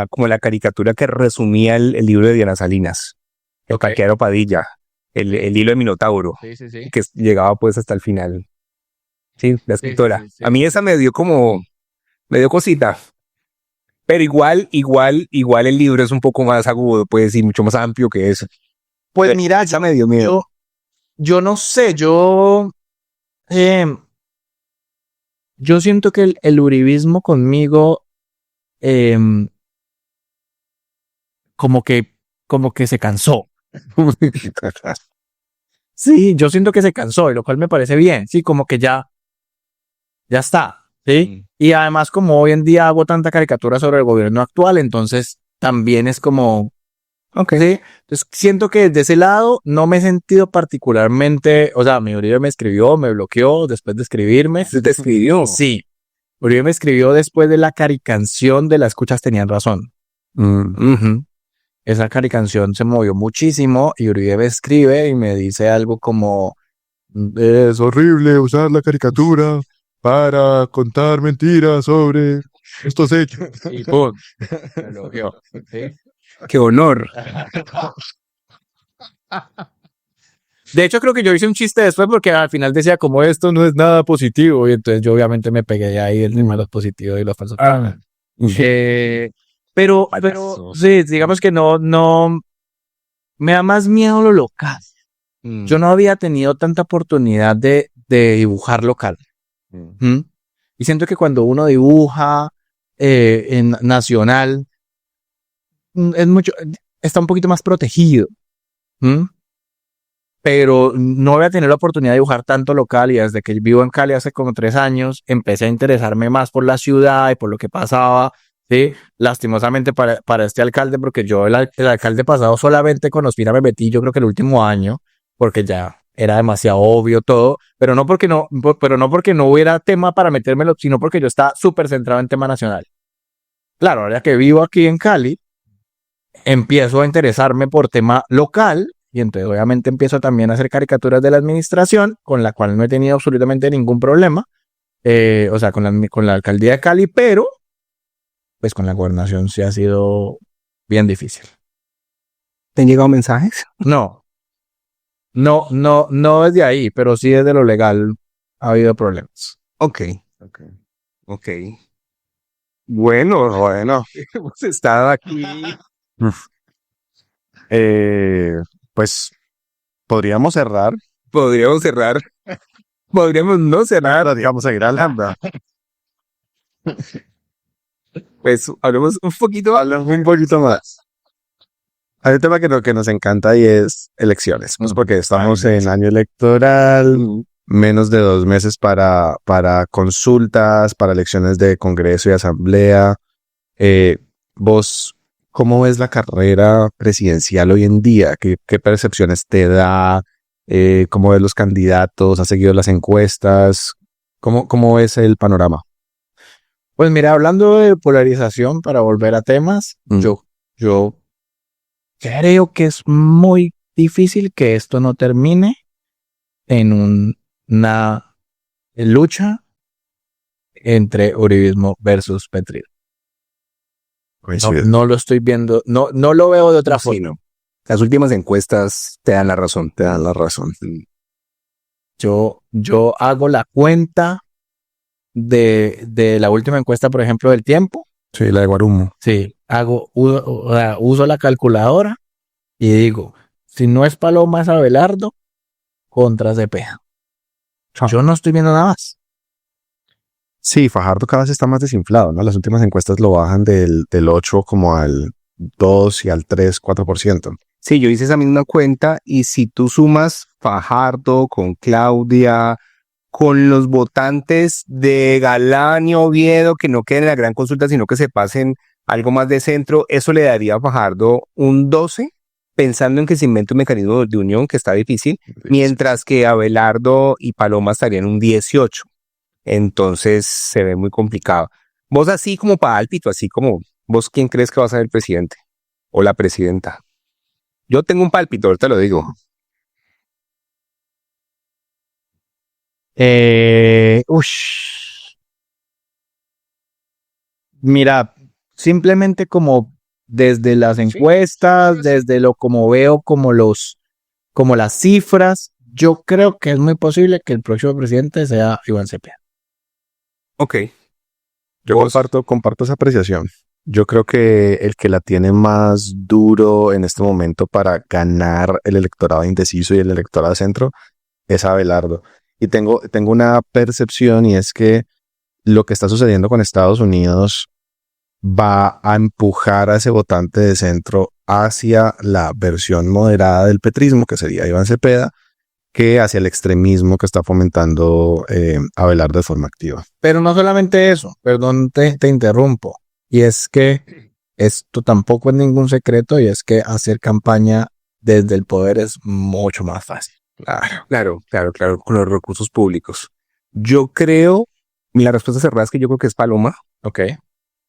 como la caricatura que resumía el libro de Diana Salinas, el Paquero Padilla, el hilo de Minotauro, Sí. que llegaba pues hasta el final. Sí, la escritora. Sí. A mí esa me dio cosita. Pero igual el libro es un poco más agudo, pues, y mucho más amplio que eso. Pues mira, Esa me dio miedo. yo no sé, yo siento que el uribismo conmigo como que se cansó. Sí, yo siento que se cansó, y lo cual me parece bien. Sí, como que ya está. Sí. Y además, como hoy en día hago tanta caricatura sobre el gobierno actual, entonces también es como... Okay. Sí. Entonces siento que desde ese lado no me he sentido particularmente... O sea, mi Uribe me escribió, me bloqueó después de escribirme. ¿Te escribió? Sí. Uribe me escribió después de la caricanción de Las Escuchas Tenían Razón. Esa caricanción se movió muchísimo y Uribe me escribe y me dice algo como... Es horrible usar la caricatura para contar mentiras sobre estos hechos. Y ¡pum! Me elogió. ¿Sí? ¡Qué honor! De hecho, creo que yo hice un chiste después porque al final decía como esto no es nada positivo y entonces yo obviamente me pegué ahí el tema de los positivos y los falsos. Pero sí, digamos que no me da más miedo lo local. Yo no había tenido tanta oportunidad de dibujar local. Y siento que cuando uno dibuja en nacional está un poquito más protegido. Pero no voy a tener la oportunidad de dibujar tanto local y desde que vivo en Cali hace como 3 años empecé a interesarme más por la ciudad y por lo que pasaba, ¿sí? Lastimosamente para este alcalde, porque yo el alcalde pasado solamente con Ospina me metí yo creo que el último año, porque ya era demasiado obvio todo, pero no porque no hubiera tema para metérmelo, sino porque yo estaba súper centrado en tema nacional. Claro, ahora que vivo aquí en Cali, empiezo a interesarme por tema local. Y entonces obviamente empiezo también a hacer caricaturas de la administración, con la cual no he tenido absolutamente ningún problema. O sea, con la alcaldía de Cali, pero pues con la gobernación sí ha sido bien difícil. ¿Te han llegado mensajes? No desde ahí, pero sí desde lo legal ha habido problemas. Ok. Bueno, hemos estado aquí. Pues podríamos cerrar. Podríamos no cerrar. Digamos, seguir hablando. Pues hablemos un poquito. Hablamos un poquito más. Hay un tema que nos encanta y es elecciones. Pues porque estamos en año electoral, menos de 2 meses para consultas, para elecciones de Congreso y Asamblea. Vos, ¿cómo ves la carrera presidencial hoy en día? ¿Qué percepciones te da? ¿Cómo ves los candidatos? ¿Has seguido las encuestas? ¿Cómo ves el panorama? Pues mira, hablando de polarización, para volver a temas, yo creo que es muy difícil que esto no termine en una lucha entre uribismo versus petrismo. No lo estoy viendo, no lo veo de otra forma. No. Las últimas encuestas te dan la razón. Yo hago la cuenta de la última encuesta, por ejemplo, del Tiempo. Sí, la de Guarumo. Sí, uso la calculadora y digo, si no es Paloma, es Abelardo contra Cepeda. Yo no estoy viendo nada más. Sí, Fajardo cada vez está más desinflado, ¿no? Las últimas encuestas lo bajan del 8 como al 2 y al 3, 4%. Sí, yo hice esa misma cuenta y si tú sumas Fajardo con Claudia, con los votantes de Galán y Oviedo que no queden en la gran consulta, sino que se pasen algo más de centro, eso le daría a Fajardo un 12, pensando en que se invente un mecanismo de unión que está difícil, mientras que Abelardo y Paloma estarían un 18. Entonces se ve muy complicado. Vos así como para Álpito, así como vos, ¿quién crees que va a ser el presidente o la presidenta? Yo tengo un pálpito, ahorita lo digo. Mira, simplemente como desde las encuestas, desde lo como veo, como las cifras, yo creo que es muy posible que el próximo presidente sea Iván Cepeda. Ok. Yo comparto esa apreciación. Yo creo que el que la tiene más duro en este momento para ganar el electorado indeciso y el electorado centro es Abelardo. Y tengo una percepción y es que lo que está sucediendo con Estados Unidos va a empujar a ese votante de centro hacia la versión moderada del petrismo, que sería Iván Cepeda, que hacia el extremismo que está fomentando Abelardo de forma activa. Pero no solamente eso, perdón, te interrumpo. Y es que esto tampoco es ningún secreto y es que hacer campaña desde el poder es mucho más fácil. Claro, con los recursos públicos. Yo creo, la respuesta cerrada es que yo creo que es Paloma. Ok.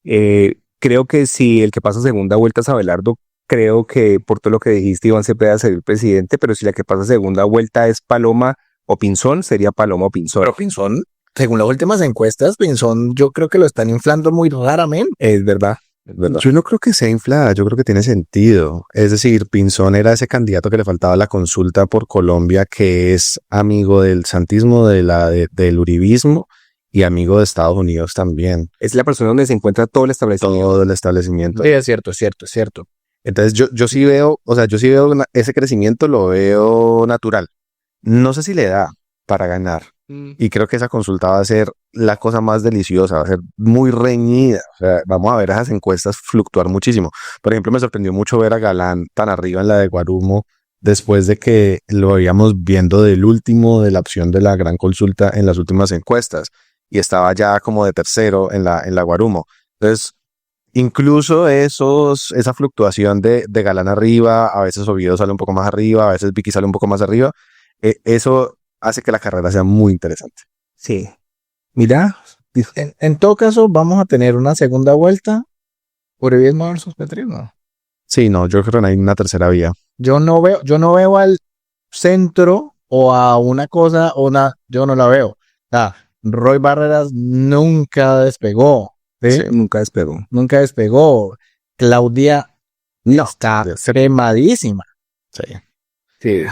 Creo que si el que pasa segunda vuelta es Abelardo, creo que por todo lo que dijiste Iván Cepeda sería el presidente, pero si la que pasa segunda vuelta es Paloma o Pinzón, sería Paloma o Pinzón. Pero Pinzón, según las últimas encuestas, Pinzón yo creo que lo están inflando muy raramente. Es verdad. Yo no creo que sea inflada, yo creo que tiene sentido. Es decir, Pinzón era ese candidato que le faltaba la consulta por Colombia, que es amigo del santismo, del uribismo y amigo de Estados Unidos también. Es la persona donde se encuentra todo el establecimiento. Todo el establecimiento. Sí, es cierto. Entonces yo sí veo, ese crecimiento lo veo natural. No sé si le da para ganar. Y creo que esa consulta va a ser la cosa más deliciosa, va a ser muy reñida. O sea, vamos a ver esas encuestas fluctuar muchísimo. Por ejemplo, me sorprendió mucho ver a Galán tan arriba en la de Guarumo, después de que lo veíamos viendo del último de la opción de la gran consulta en las últimas encuestas. Y estaba ya como de tercero en la Guarumo. Entonces, incluso esa fluctuación de Galán arriba, a veces Oviedo sale un poco más arriba, a veces Vicky sale un poco más arriba, eso hace que la carrera sea muy interesante. Sí. Mira. En todo caso, vamos a tener una segunda vuelta. Uribismo versus petrismo. Sí, no, yo creo que no hay una tercera vía. Yo no veo al centro o a una cosa yo no la veo. Roy Barreras nunca despegó. ¿Sí? Nunca despegó. Nunca despegó. Claudia está quemadísima. Sí.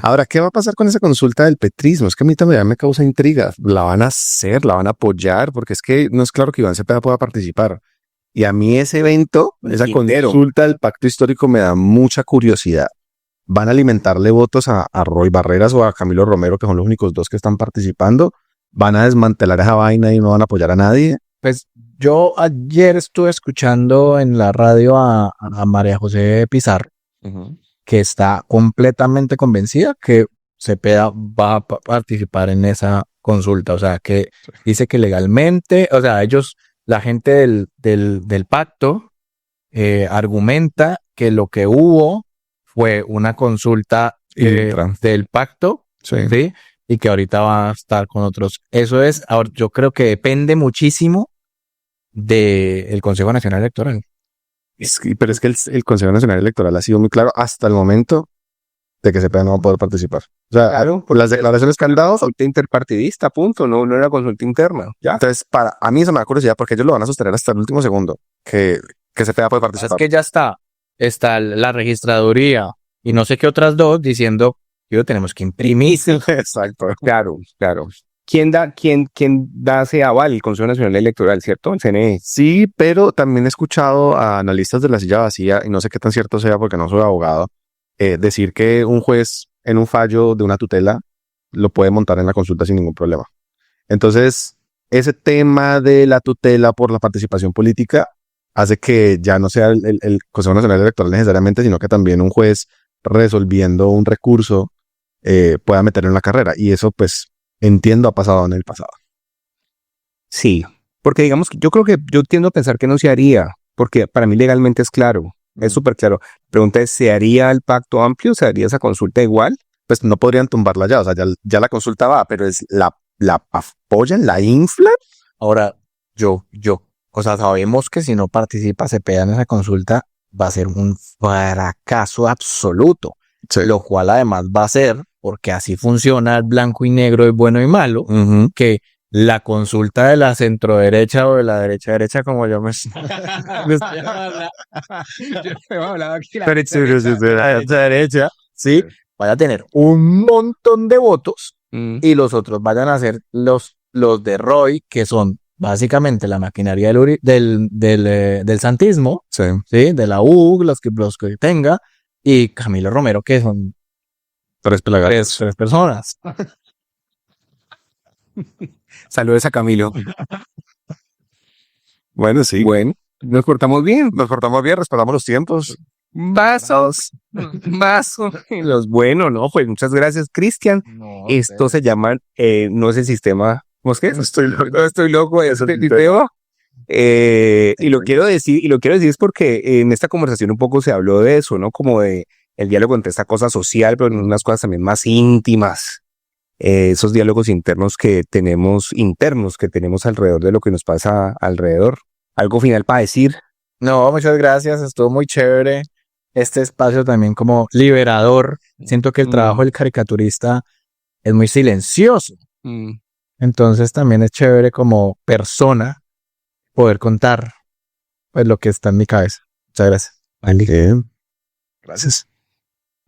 Ahora, ¿qué va a pasar con esa consulta del petrismo? Es que a mí también me causa intriga. ¿La van a hacer? ¿La van a apoyar? Porque es que no es claro que Iván Cepeda pueda participar. Y a mí ese evento, esa consulta del pacto histórico me da mucha curiosidad. ¿Van a alimentarle votos a Roy Barreras o a Camilo Romero, que son los únicos dos que están participando? ¿Van a desmantelar esa vaina y no van a apoyar a nadie? Pues yo ayer estuve escuchando en la radio a María José Pizarro, que está completamente convencida que Cepeda va a participar en esa consulta. O sea, que dice que legalmente, o sea, la gente del pacto argumenta que lo que hubo fue una consulta del pacto, ¿sí? Y que ahorita va a estar con otros. Eso es, ahora yo creo que depende muchísimo del Consejo Nacional Electoral. Pero es que el Consejo Nacional Electoral ha sido muy claro hasta el momento de que Cepeda no va a poder participar. O sea, claro, por las declaraciones que han dado. Consulta interpartidista, punto. No era consulta interna. ¿Ya? Entonces, a mí eso me da curiosidad porque ellos lo van a sostener hasta el último segundo que Cepeda puede participar. Es que ya está la registraduría y no sé qué otras dos diciendo Yo tenemos que imprimir. Exacto. Claro, claro. ¿Quién da ese aval? El Consejo Nacional Electoral, ¿cierto? El CNE. Sí, pero también he escuchado a analistas de la silla vacía, y no sé qué tan cierto sea porque no soy abogado, decir que un juez en un fallo de una tutela lo puede montar en la consulta sin ningún problema. Entonces, ese tema de la tutela por la participación política hace que ya no sea el Consejo Nacional Electoral necesariamente, sino que también un juez resolviendo un recurso pueda meterlo en la carrera. Y eso, pues, entiendo ha pasado en el pasado. Sí, porque digamos que yo tiendo a pensar que no se haría, porque para mí legalmente es claro, es súper claro. La pregunta es, ¿se haría el pacto amplio? ¿Se haría esa consulta igual? Pues no podrían tumbarla ya, o sea, ya la consulta va, pero es la apoyan, la inflan. Ahora, o sea, sabemos que si no participa Cepeda en esa consulta, va a ser un fracaso absoluto. Sí. Lo cual además va a ser, porque así funciona el blanco y negro, el bueno y malo, que la consulta de la centroderecha o de la derecha, como yo me derecha, sí, vaya a tener un montón de votos y los otros vayan a ser los de Roy, que son básicamente la maquinaria del santismo, Sí. ¿sí? De la U, los que tenga, y Camilo Romero, que son Tres pelagatos. tres personas. Saludos a Camilo. Bueno, sí. Bueno, nos portamos bien. Nos portamos bien, respetamos los tiempos. Vasos. Los buenos, ¿no? Pues muchas gracias, Cristian. Esto se llama, no es el sistema. ¿Cómo es que es? Estoy loco, es el sistema. Y lo quiero decir es porque en esta conversación un poco se habló de eso, ¿no? Como de el diálogo entre esta cosa social, pero en unas cosas también más íntimas. Esos diálogos internos que tenemos alrededor de lo que nos pasa alrededor. ¿Algo final para decir? No, muchas gracias, estuvo muy chévere. Este espacio también como liberador. Siento que el trabajo del caricaturista es muy silencioso. Entonces también es chévere como persona poder contar pues lo que está en mi cabeza. Muchas gracias. Vale. Gracias.